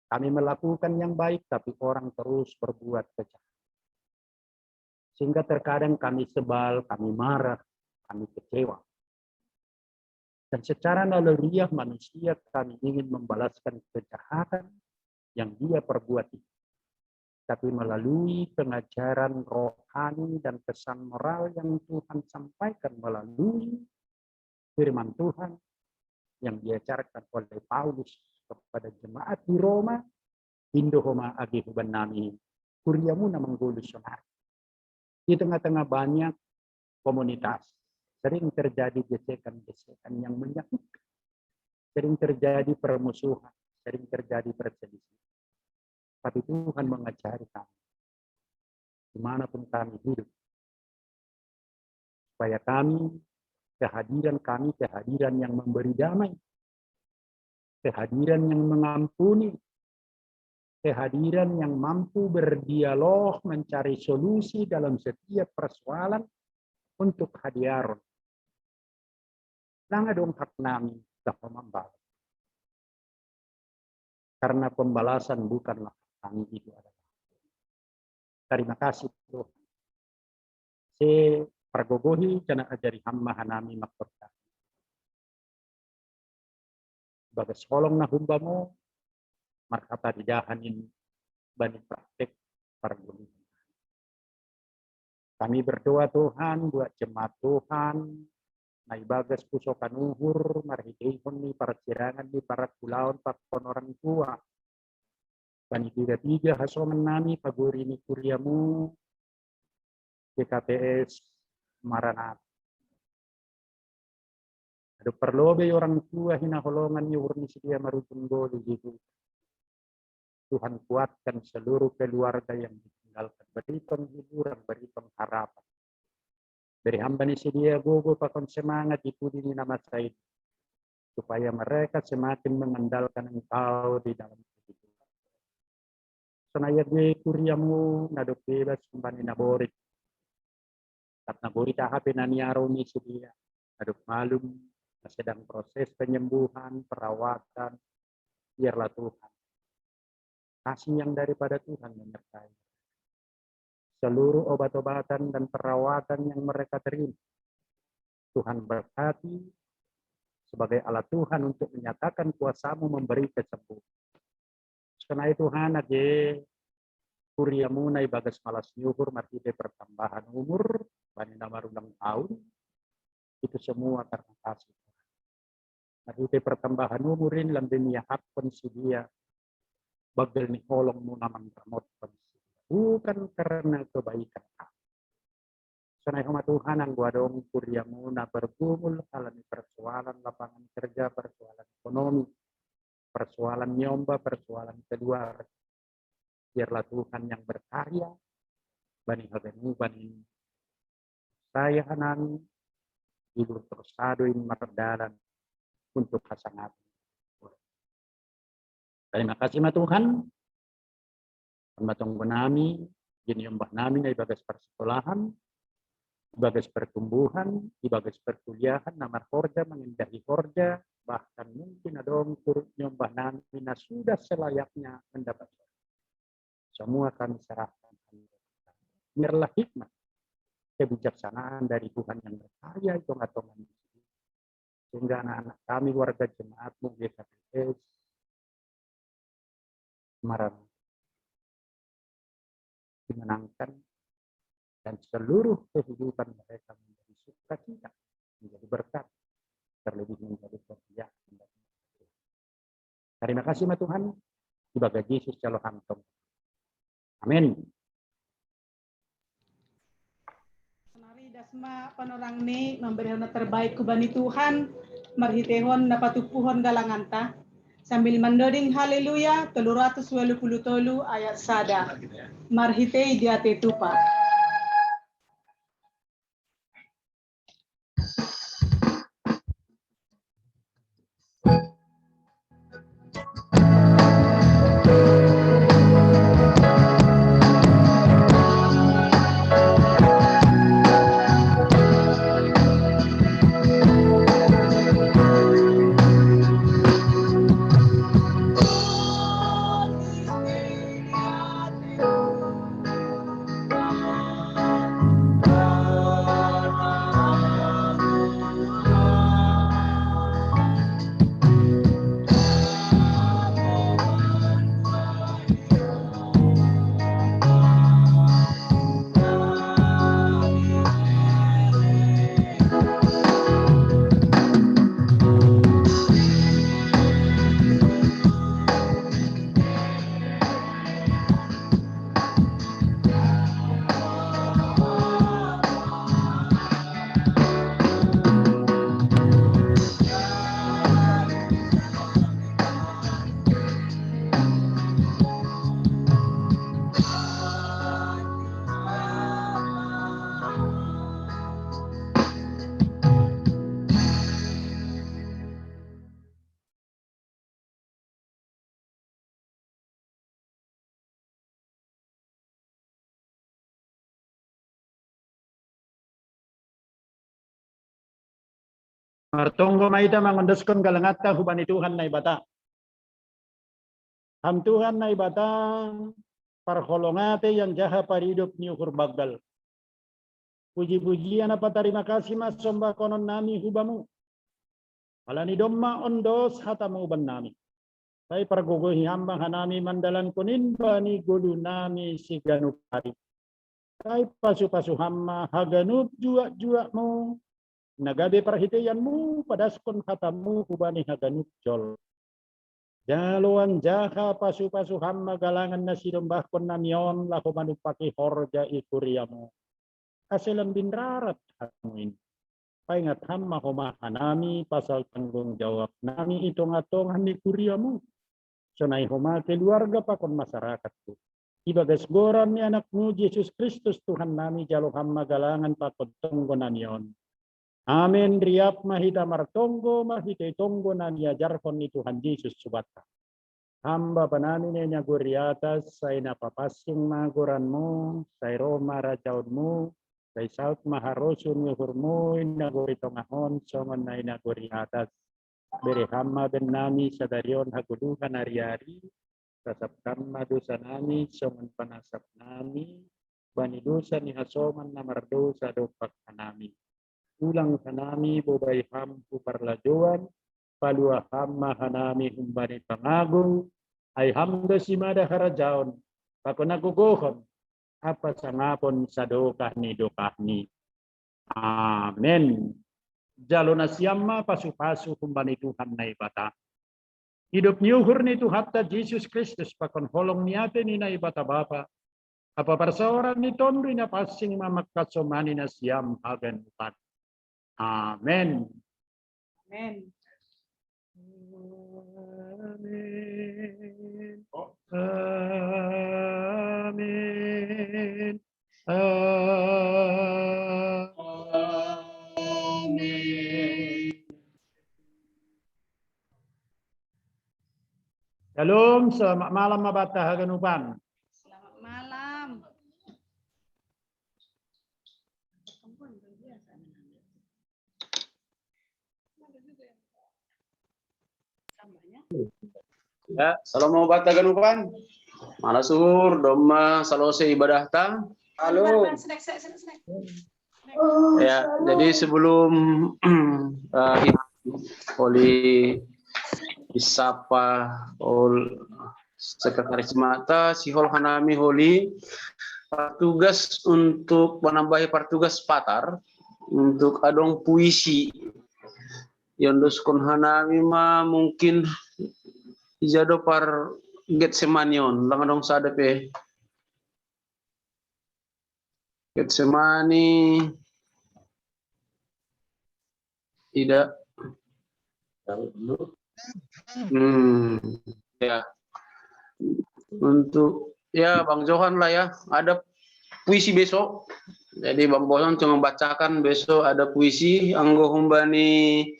Kami melakukan yang baik, tapi orang terus berbuat kejahatan. Sehingga terkadang kami sebal, kami marah, kami kecewa. Dan secara naluriah manusia kami ingin membalaskan kejahatan yang dia perbuat itu. Tapi melalui pengajaran rohani dan pesan moral yang Tuhan sampaikan melalui firman Tuhan yang diajarkan oleh Paulus kepada jemaat di Roma, Indohoma agi huban nami, kuriamu na menggulu sonar. Di tengah-tengah banyak komunitas, sering terjadi gesekan-gesekan yang menyakitkan. Sering terjadi permusuhan, sering terjadi perselisihan. Tapi Tuhan mengajari kami, dimanapun kami hidup, supaya kehadiran yang memberi damai, kehadiran yang mengampuni, kehadiran yang mampu berdialog, mencari solusi dalam setiap persoalan untuk hadiaron. Nanga dong hak nami dapat membalas. Karena pembalasan bukanlah kami itu adalah. Terima kasih Tuhan. Se pergogohi jana ajari hamba hanami makota. Bagas kolong na humbamo markata didahanin bani praktek pergogohi. Kami berdoa Tuhan buat jemaat Tuhan, na ibagas pusokan uhur, marhitihon ni parcirangan ni para kulaon pakon orang tua. Bani tiga hasoman nami paguri ni kuriamu, DKPS Maranat. Ada perlobe orang tua hinaholongan ni urni sedia marutun goli gitu. Tuhan kuatkan seluruh keluarga yang ditinggalkan. Beri penghiburan, beri pengharapan. Dari hamba ni sedia gogo pakon semangat ipudi ni nama saya. Supaya mereka semakin mengandalkan engkau di dalam kehidupan. Sonaya gue kuriamu nadok bebas kembali naborit. Karena borit hape naniaro ni sedia. Nadok malum na sedang proses penyembuhan, perawatan. Biarlah Tuhan. Kasih yang daripada Tuhan menyertai. Seluruh obat-obatan dan perawatan yang mereka terima. Tuhan berkati sebagai alat Tuhan untuk menyatakan kuasa-Mu memberi kesembuhan. Karena Tuhan aja kuriamu na ibagas malas nyuhur martite pertambahan umur bani nama ulang tahun itu semua karena kasih. Martite pertambahan umurin lamben ya hakon sedia bagel ni holong mo naman ramot bukan karena kebaikan kami. Sanay Tuhan ang guadong kuriamu na bergumul alami persoalan lapangan kerja, persoalan ekonomi, persoalan nyomba, persoalan keluarga. Biarlah Tuhan yang berkarya, bani habenu, bani saya hanami, ibu tersaduin mardalan untuk hasangat. Terima kasih Tuhan. Matong nami, gini mbah nami na ibagas persekolahan, Ibagas pertumbuhan, ibagas perkuliahan, namar horja, mengindahi horja, bahkan mungkin ada turut nyombah nami na sudah selayaknya mendapat. Semua kami serahkan. Biarlah hikmah, kebijaksanaan dari Tuhan yang berkaya hitung-hitungan. Sehingga anak-anak kami, warga jemaatmu, GKPS, Semarang, dimenangkan, dan seluruh kehidupan mereka menjadi sukacita, menjadi berkat, terlebih menjadi kebijaksanaan. Terima kasih Tuhan, sebagai Yesus Jalo Hantong. Amin. Senari dasma panorang ni memberi honor terbaik kubani Tuhan, marhitehon dapat tupuhon galanganta, sambil mendoding haleluya 380 ayat sada, marhitei diate tupa. Martonggo maita mangondeskon galangata hubani Tuhan na ibata. Ham Tuhan na ibata parholongate yang jaha paridup ni ukur bagal. Puji-pujian apa terima kasih mas sombah konon nami hubamu. Alani domma ondos hatamu ban nami. Sai pargogohi hamba hanami mandalan kunin bani gulu nami si ganupari. Sai pasu-pasu hamma haganup jua-juamu. Nagabe perhitianmu padaskon katamu hubani haganup jol. Jaluan jaha pasu-pasu hamma galangan nasi dombah kon namion lako manupaki horja ikuriamu. Asilan binrarat hamuin. Paingat hamma homa hanami pasal tanggung jawab nami itong-atongan ikuriamu. Sonai homa keluarga pakon masyarakatku. Ibagas goran ni anakmu Yesus Kristus Tuhan nami jalo hamma galangan pakon tonggo namion. Amin. Riap mahita martonggo mahita tonggo na niajarkon ni Tuhan Yesus subata. Hamba panani nenya guriatas say napapasing maguranmu, say Roma rajaunmu, say saut maharosun yuhurmu, inaguritongahon songon na inaguriatas. Beri hamba ben nami sadarion haguluhan hari-hari, sasapkan madusa nami, songon panasap nami, banidusa ni hasoman na mardosa dopak nami. Ulang hanami bobay hampu parlajuan, palua hamma hanami humbani pangagung, ay hamda simada harajaon, pakunagugohon, apa sangapon sa dokah ni. Amen. Jalo na siyama pasu-pasu humbani Tuhan na ibata. Hidup niuhur ni Tuhan ta Jesus Kristus pakon holong niate ni na ibata Bapa. Apa perseoran ni tondo na pasing mamakasomani na siyam hagan upat. Amen. Amen. Amen. Amen. Amen. Shalom, selamat malam mabata haganupan. Selamat malam. Ya, salam obat taganupan. Mana suhur, doma salose ibadah ta. Halo. Ya, jadi sebelum oleh disapa oleh sekretaris mata sihol hanami holi tugas untuk menambahi tugas patar untuk adong puisi yang doskon hanami mah mungkin ijado par Getsemanion lang adong sadape Getsemani tidak ya untuk ya Bang Johan lah ya ada puisi besok jadi Bang Boson cuma bacakan besok ada puisi anggo humbani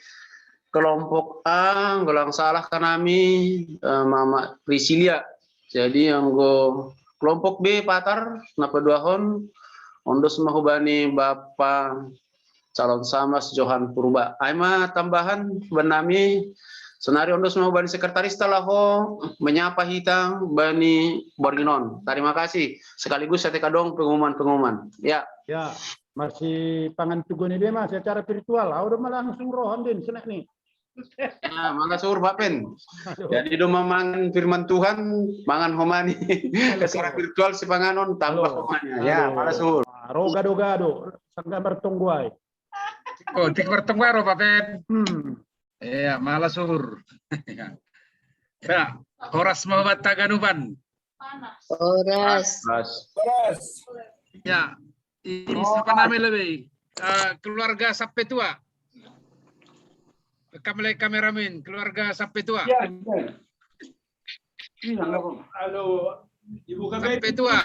kelompok A golang salah kanami Mama Prisilia jadi anggo kelompok B patar napa duahon ondos mahubani Bapak calon samas Johan Purba aima tambahan benami senari ondos mahubani sekretaris talaho menyapa hitang bani Borginon terima kasih sekaligus saya dong pengumuman ya masih pangan tugon ini mas secara virtual udah malah langsung rohan din senek nih. Ya, malah suruh Pak Pen. Jadi do mangan firman Tuhan, mangan homani. Secara virtual si panganon tambah homanya. Ya, malah suruh. Roga dogado, sangga bertungguai. Oh, tik bertungguai Pak Pen. Iya, malah suhur. Ya, Horas Muhammad Taganupan. Horas. Ya, ini siapa namanya lebih? Keluarga sampai tua. Kamera kameramen, keluarga sampai tua. Halo, Ibu Sampai tua.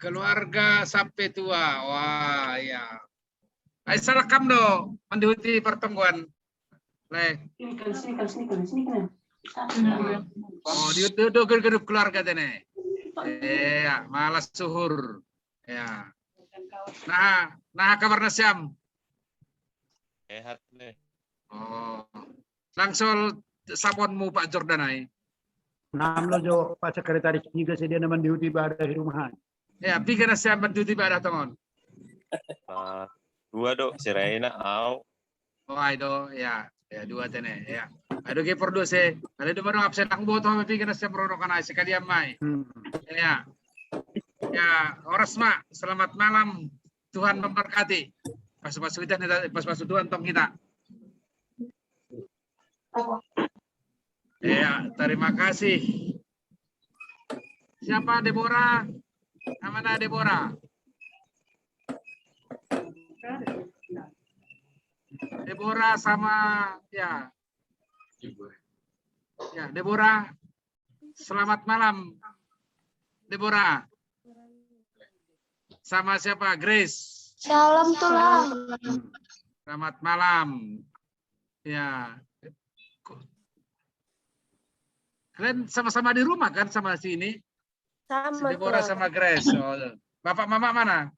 Keluarga sampai tua. Wah, ya. Ay sarakam do, mendihuti pertemuan. Lek. Oh, diutuh grup keluarga tene. Ya, malas suhur. Ya. Nah kabar nasyam. Sehat nih. Oh, langsung sabonmu Pak Jordan ay. Nam lo jo Pak Sekretaris juga sedia naman diuti ibadah di rumahan. Ya, piga na siya banduti ibadah tongon. Dua dok, si Reina au. Oh, ay do, ya, dua tene, ya. Aduh ke produse, ada dua orang absen aku buat sama piga na siya produkan ay sekali amai. Ya, Horas mak, selamat malam, Tuhan memberkati. Masuk kita pas masuk Tuhan tong kita. Ya, terima kasih. Siapa Deborah? Mana Deborah? Deborah sama ya. Ya, Deborah. Selamat malam. Deborah. Sama siapa? Grace. Salam tulang. Selamat malam. Ya. Kalian sama-sama di rumah kan sama si ini? Si Sama Deborah tulang. sama Grace. Oh. Bapak mama mana?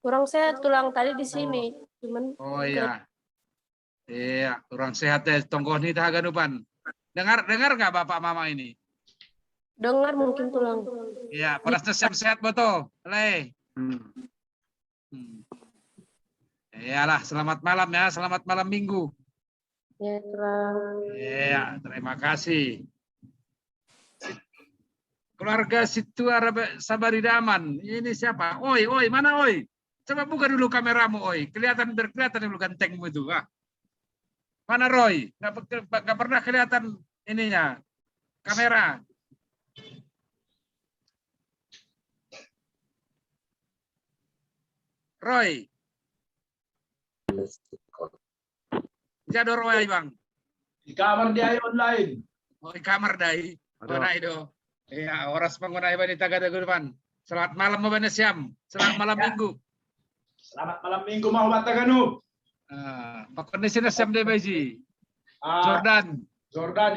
Kurang sehat tulang tadi di sini. Cuman Oh iya. Iya, kurang sehat ya tonggoh ni tahaganupan. Dengar nggak bapak mama ini? dengar mungkin tulang. Iya, parasnya sehat betul. Le. Iyalah, selamat malam ya, selamat malam minggu. Ya tulang. Iya, terima kasih. Keluarga Situ Sabaridaman. Ini siapa? Oi, mana Oi? Coba buka dulu kameramu, Oi. Kelihatan dulu gantengmu itu. Ah. Mana Roy? Nggak pernah kelihatan ininya. Kamera. Roy. Jado Roy, Bang. Di kamar dia online. Oh, di kamar dai. Mana itu? Iya, Horas pengguna ibadah Taganupan. Selamat malam Mbak Siam. Selamat malam minggu. Selamat malam minggu mau Bataganu. Pak kondisi Siam deh Baji. Jordan. Jordan.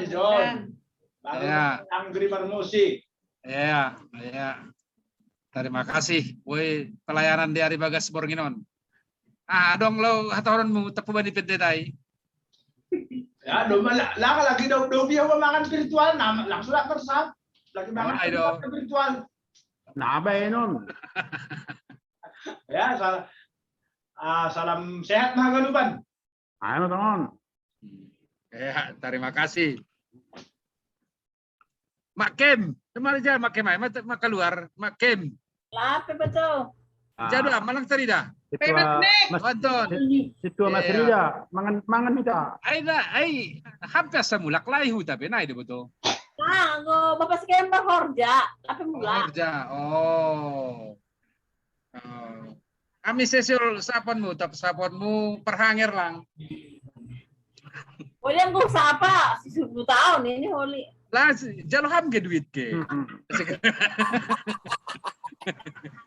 Ya. Anggri musik. Iya. Terima kasih. Woi, pelayanan di Ari Bagas Borginon. Dong lo hatoronmu tepu bani pendetai. Ya, lagi daw dia makan spiritual, langsung lah tersab. Lagi makan Ay, do. spiritual. Nabay nun. Ya, salam sehat mga kanuban. Ano ton? Ya, terima kasih. Mak Kem, kemana aja Mak Kem? Mak keluar, Mak Kem. Lape ba to? Jadu malang tadi dah. Wanton. Situa Mas Iya. Rida, mangan kita. Ay, hampir semulak layu tapi na itu betul. Go bapak si Kemba Horja. Lape mula. Kerja. Oh. Kami sesul saponmu, tapi saponmu perhanger lang. Wala ang apa? Si 10 tahun ini holi. Lah, jaloham ke duit ke.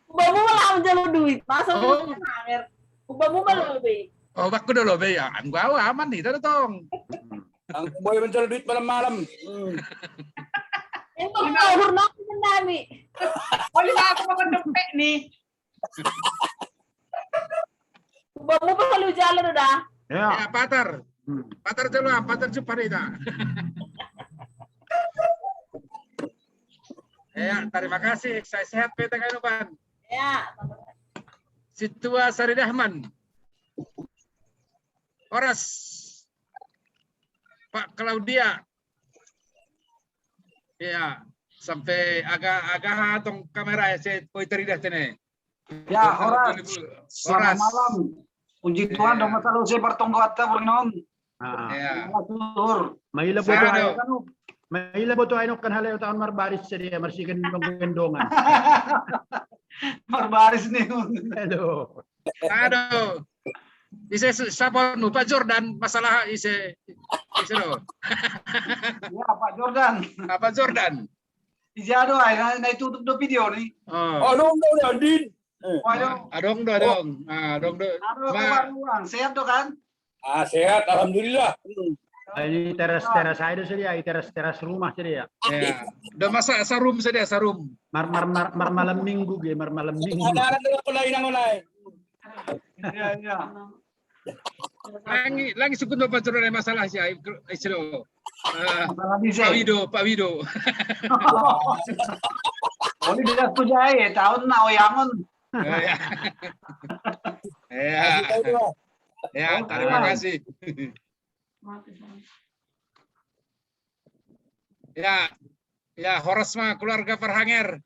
Uba mo wala akong jalo duit. Masa Oh. mo hanger. Uba mo malubig. Oh, bakku dulu be ya. Ang gua aman nih, tong. Ang boy mencari duit malam-malam. Yung pag-uhur na ako ng dami. Wala na ako makadumpe ni. Uba mo pa kalu jalo na da. Ya. Ya, patar. Patar dulu, patar jumpa nih dah. Ya, terima kasih. Saya sehat Peta Kainuban. Ya. Situa Saridahman. Horas. Pak Claudia. Ya, sampai agak hatong kamera ya saya poin teridah tene. Ya, Horas. Selamat malam. Puji Tuhan, dong masalah saya bertonggo atta bernon. Ya. Tur. Mahila po Sado. tayo kanu. Mahila po tayo kan halayo taon marbaris siya marsikan paggendongan. Marbaris nih. Hello. Aduh. Ise siapa nu Pak Jordan masalah ise lo. Ya, Pak Jordan. Apa Jordan? Ijado ay na itutup do video nih. Oh. dong Din. Waduh. Adong do. Adong do. Aduh, keluar. Sehat tuh kan? Sehat, alhamdulillah. Ini teras air saja, teras rumah saja. Ya. Udah masa sarum saja sarum. Mar malam minggu ge, malam minggu. Iya. Lagi sukun do Pak Jordan masalah sih iselo. Pak Wido. Oh, ini dia tuh jahe, tahun na oyangon. Ya. Ya, terima kasih. Ya, Horas mah keluarga Perhanger.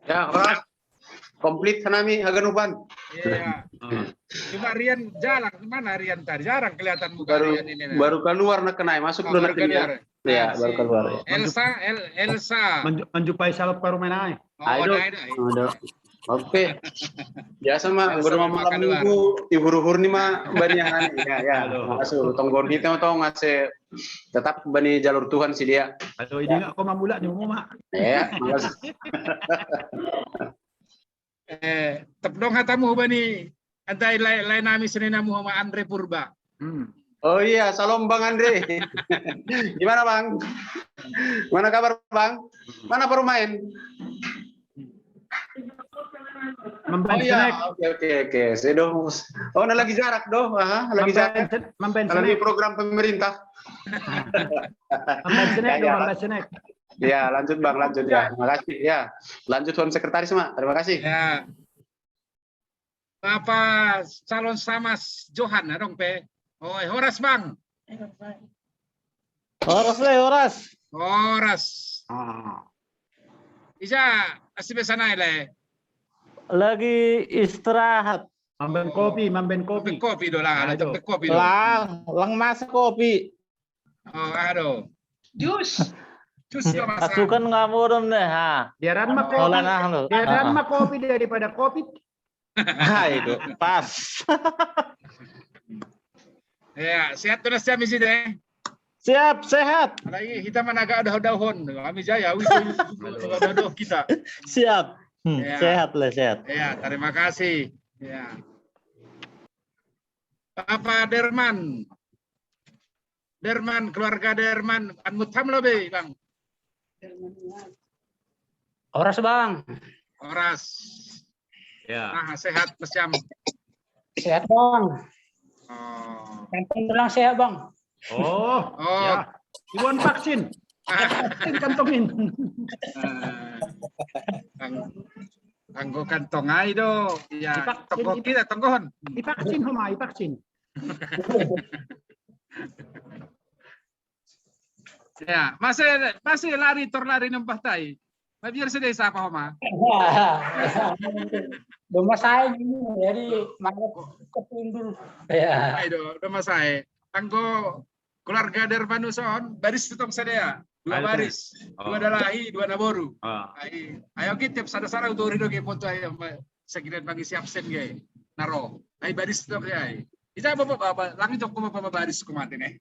Ya, Horas. Komplit sanami haganuban. Iya. Cuma Rian jalan kemana Rian tadi? Jarang kelihatan muka Rian ini. Baru keluar nak kenai, masuk dulu nanti keluar. Ya, baru keluar. Elsa. Menjumpai salop parumenai. Ayo. Oke. Biasa mah baru malam minggu ihur-uhur nih mah banyak ya. Masuk tonggor kita tong ngasih tetap bani jalur Tuhan sih dia. Aduh, ini enggak kok mamula di rumah. Ya, makasih. Tepdong hatamu bani antai lain nami senena Muhammad Andre Purba. Oh iya, salam Bang Andre. Gimana Bang? Mana kabar Bang? Mana baru main? Memben Oke. Saya doh. Oh, lagi jarak doh. Lagi jarak. Lagi program pemerintah. Memben snack. Ya, lanjut Bang, lanjut ya. Terima kasih ya. Lanjut Tuan Sekretaris, Mak. Terima kasih. Ya. Bapak calon Samas Johan dong Pe. Oh, Horas Bang. Horas. Isa, asih sana ile. Lagi istirahat. Mamben kopi. Kopi do lah, ada kopi do. Lang masak kopi. Oh, aduh. Jus. Jus ya masak. Pasukan nggak murem deh, ha. Biaran mah kopi daripada kopi. Itu pas. Ya, sehat tuh nasi misi deh. Siap, sehat. Lagi kita mana agak ada daun. Kami jaya, ada kita. Siap. Ya. Sehat lah, sehat. Ya, terima kasih. Ya. Bapak Derman, keluarga Derman, Anmutam lebih, Bang. Horas Bang. Horas. Ya. Sehat, Mas Syam. Sehat Bang. Oh. Kantong tulang sehat, Bang. Oh, ya. Iwan vaksin. Vaksin kantongin. Anggo kantong ay do. Ya, tonggo kita tonggohon. Ipaksin homa, ipaksin. Ya, masih lari torlari ng patay. Mabiyar sa desa apa homa? Rumah saya ini, jadi malah ketundul. Ya. Ay do, masay. Anggo keluarga Dermanuson, baris tutong sadaya. Dua baris, dua dalahi, dua naboru. Ay, ayo kita sada-sada utur hido ke ponto ay sekitar pagi siap sen gay. Naro. Ay baris tutong ay. Isa apa langit ko baris kumatin eh.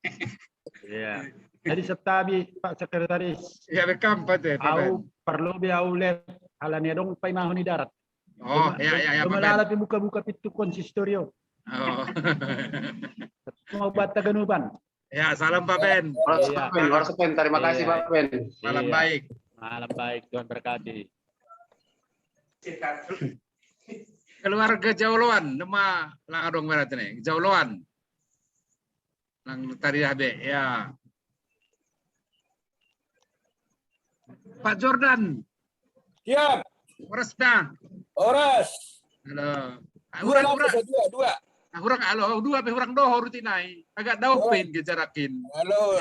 Iya. Jadi setabi Pak Sekretaris. Ya bekam pate. Au perlu biau let alanya dong pai mahoni darat. Oh, ya. Melalap buka-buka pintu konsistorio. Oh. Mau buat Taganuban. Ya, salam Pak Ben. Harus Ben. Terima kasih Pak Ben. Malam baik. Malam baik, Tuhan berkati. Keluarga Jauloan, nama langadong barat nih. Jauloan. Lang tadi habe, ya. Pak Jordan. Siap. Ores bang. Ores. Halo. Dua. Halo, dua pe urang doho rutinai. Agak daupin gejarakin. Halo.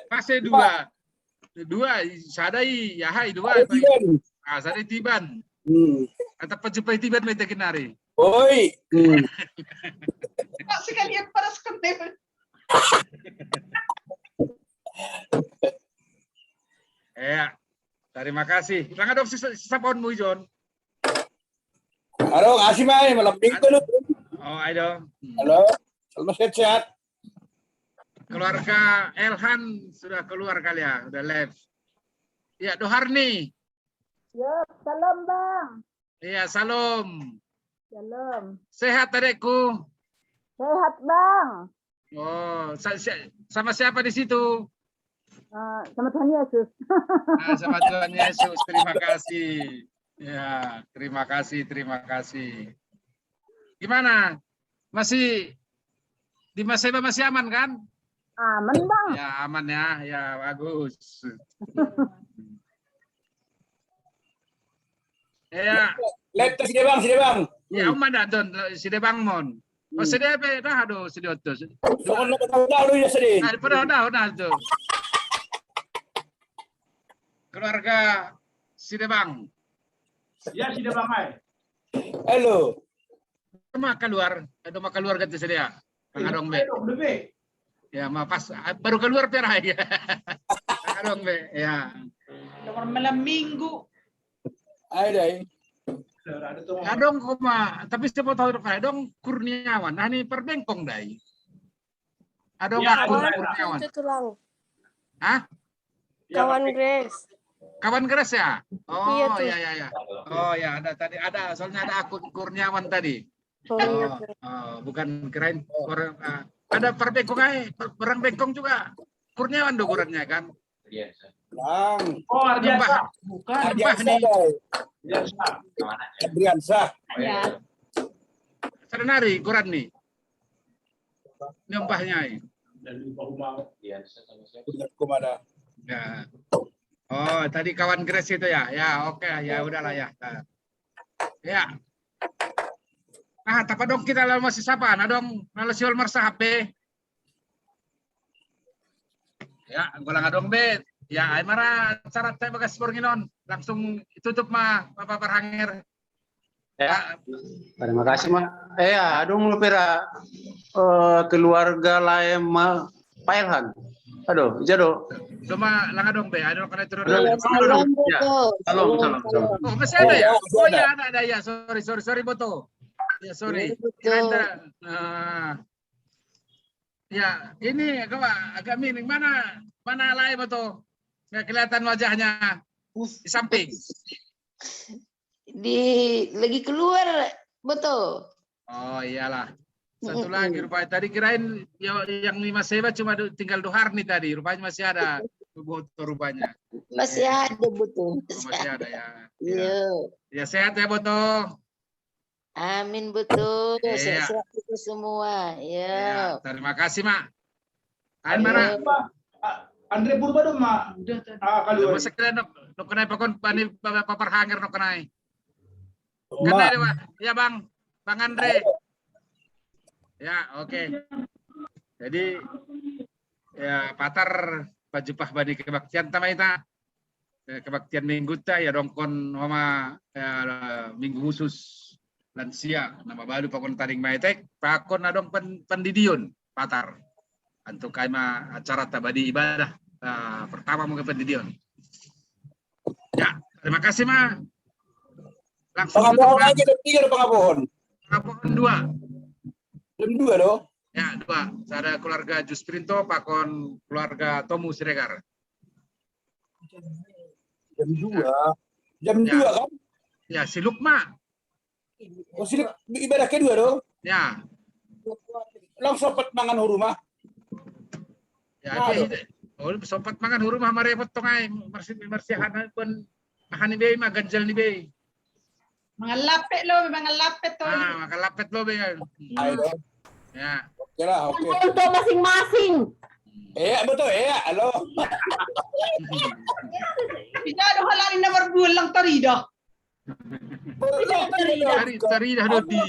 Pasti dua. Dua, sadai, yahai dua. Ah, sadai tiban. Atau penjumpai tiban may taginari. Oi. Pak sekalian para sekalian. Ya, terima kasih. Lang adong sa pohon mo, John. Halo, kasih mai malam minggu lu. Oh, ayo. Halo. Selamat sehat. Keluarga Elhan sudah keluar kali ya, udah live. Ya, Doharni. Ya, salam Bang. Iya, salam. Salam. Sehat adekku. Sehat Bang. Oh, sama siapa di situ? Sama Tuhan Yesus. Nah, sama Tuhan Yesus. Terima kasih. Ya, terima kasih. Gimana? Masih di Maseba masih aman kan? Aman Bang. Ya, aman ya. Ya, bagus. Ya. Lepas sini bang. Ya, aman dah Don. Sini Bang Mon. Oh, sedih apa? Dah aduh, sedih otos. Soalnya ketahuan lu ya sedih. Nah, udah tuh. Keluarga Sidebang. Ya, sudah Bang. Halo. Rumah keluar ganti sedia. Adong be. Ya, pas baru keluar perah ya. Adong be, ya. Nomor malam minggu. Ada. Adong koma, tapi siapa tahu adong Kurniawan. Nah, ini perbengkong dai. Adong aku Kurniawan. Itu tulang. Hah? Kawan Grace. Kawan Grace ya? Oh, Iya tuh. ya. Oh, ya ada tadi soalnya ada akun Kurniawan tadi. Oh, iya. Bukan kirain orang ada perbengkong aja, perang bengkong juga. Kurniawan do kurangnya kan? Bang. Oh, Ardiansa. Bukan, Mbah nih. Ardiansa. Ya. Serenari Quran nih. Nyembahnya ini. Kumada. Ya. Oh, tadi kawan Grace itu ya. Ya, oke, ya udahlah ya. Ya. Ah, tapi dong kita lalu masih sapa, nah dong lalu siol mersa HP. Ya, golang adong be. Ya, ay mara syarat saya bagas pornginon. Langsung tutup mah Bapak Parhanger. Ya. Terima kasih mah. Aduh lupira keluarga lain mah Pak Elhan. Aduh, jado. Cuma langadong be, aduh karena turun. Salam. Oh, masih ada ya? Oh ya, ada ya. Sorry Boto. Ya, sorry. Ya, ini agak miring. Mana lain Boto? Nggak kelihatan wajahnya di samping. Lagi keluar, Boto. Oh iyalah. Satu lagi rupanya. Tadi kirain yang 5 seba cuma tinggal Doharni tadi. Rupanya masih ada Boto rupanya. Masih ada, Boto. Masih ada ya. Iya. Ya sehat ya Boto. Amin betul. Iya. Sehat-sehat kita semua. Ya, Ya. terima kasih, Mak. Ayo mana? Andre Purba dong, Mak. Kalau sekalian nok kenai pakon pani papar hanger nok kenai. Kenai dewa. Ya, Bang. Bang Andre. Ya, oke. Jadi ya patar pajupah badi kebaktian tamaita. Kebaktian minggu ta ya dongkon mama minggu khusus lansia nama baru pakon taring maitek pakon adong pendidion patar untuk kaima acara tabadi ibadah pertama mungkin pendidion. Ya, terima kasih Ma. Langsung Pengapohon aja jam 3 ada pengapohon. Pengapohon 2. Jam 2 dong. Ya, 2. Ada keluarga Jusprinto pakon keluarga Tomu Siregar. Jam 2. Jam 2 Ya. kan? Ya, si Lukma. Oh, sini ibadah kedua dong. Ya. Langsung sempat mangan rumah. Ya, dia sempat mangan rumah marepot tongai marsihan pun makan ni bay maganjal ni bay. Mga lapet lo, mga lapet to. Makan lapet lo bay. Ayo. Ya. Oke lah, oke. Untuk masing-masing. Betul, halo. Tidak ada halarin nomor bulang tarida. Tari dah dodi.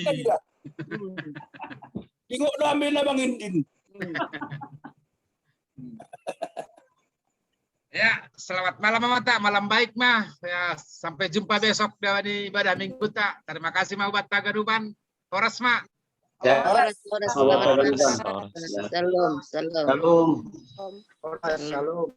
Tengok lo ambil lah Bang Indin. Ya, selamat malam Mata, malam baik mah. Ya, sampai jumpa besok di ibadah minggu tak. Terima kasih mau buat tagaduban. Horas mak. Ya. Salam. Salam. Salam. Salam. Salam.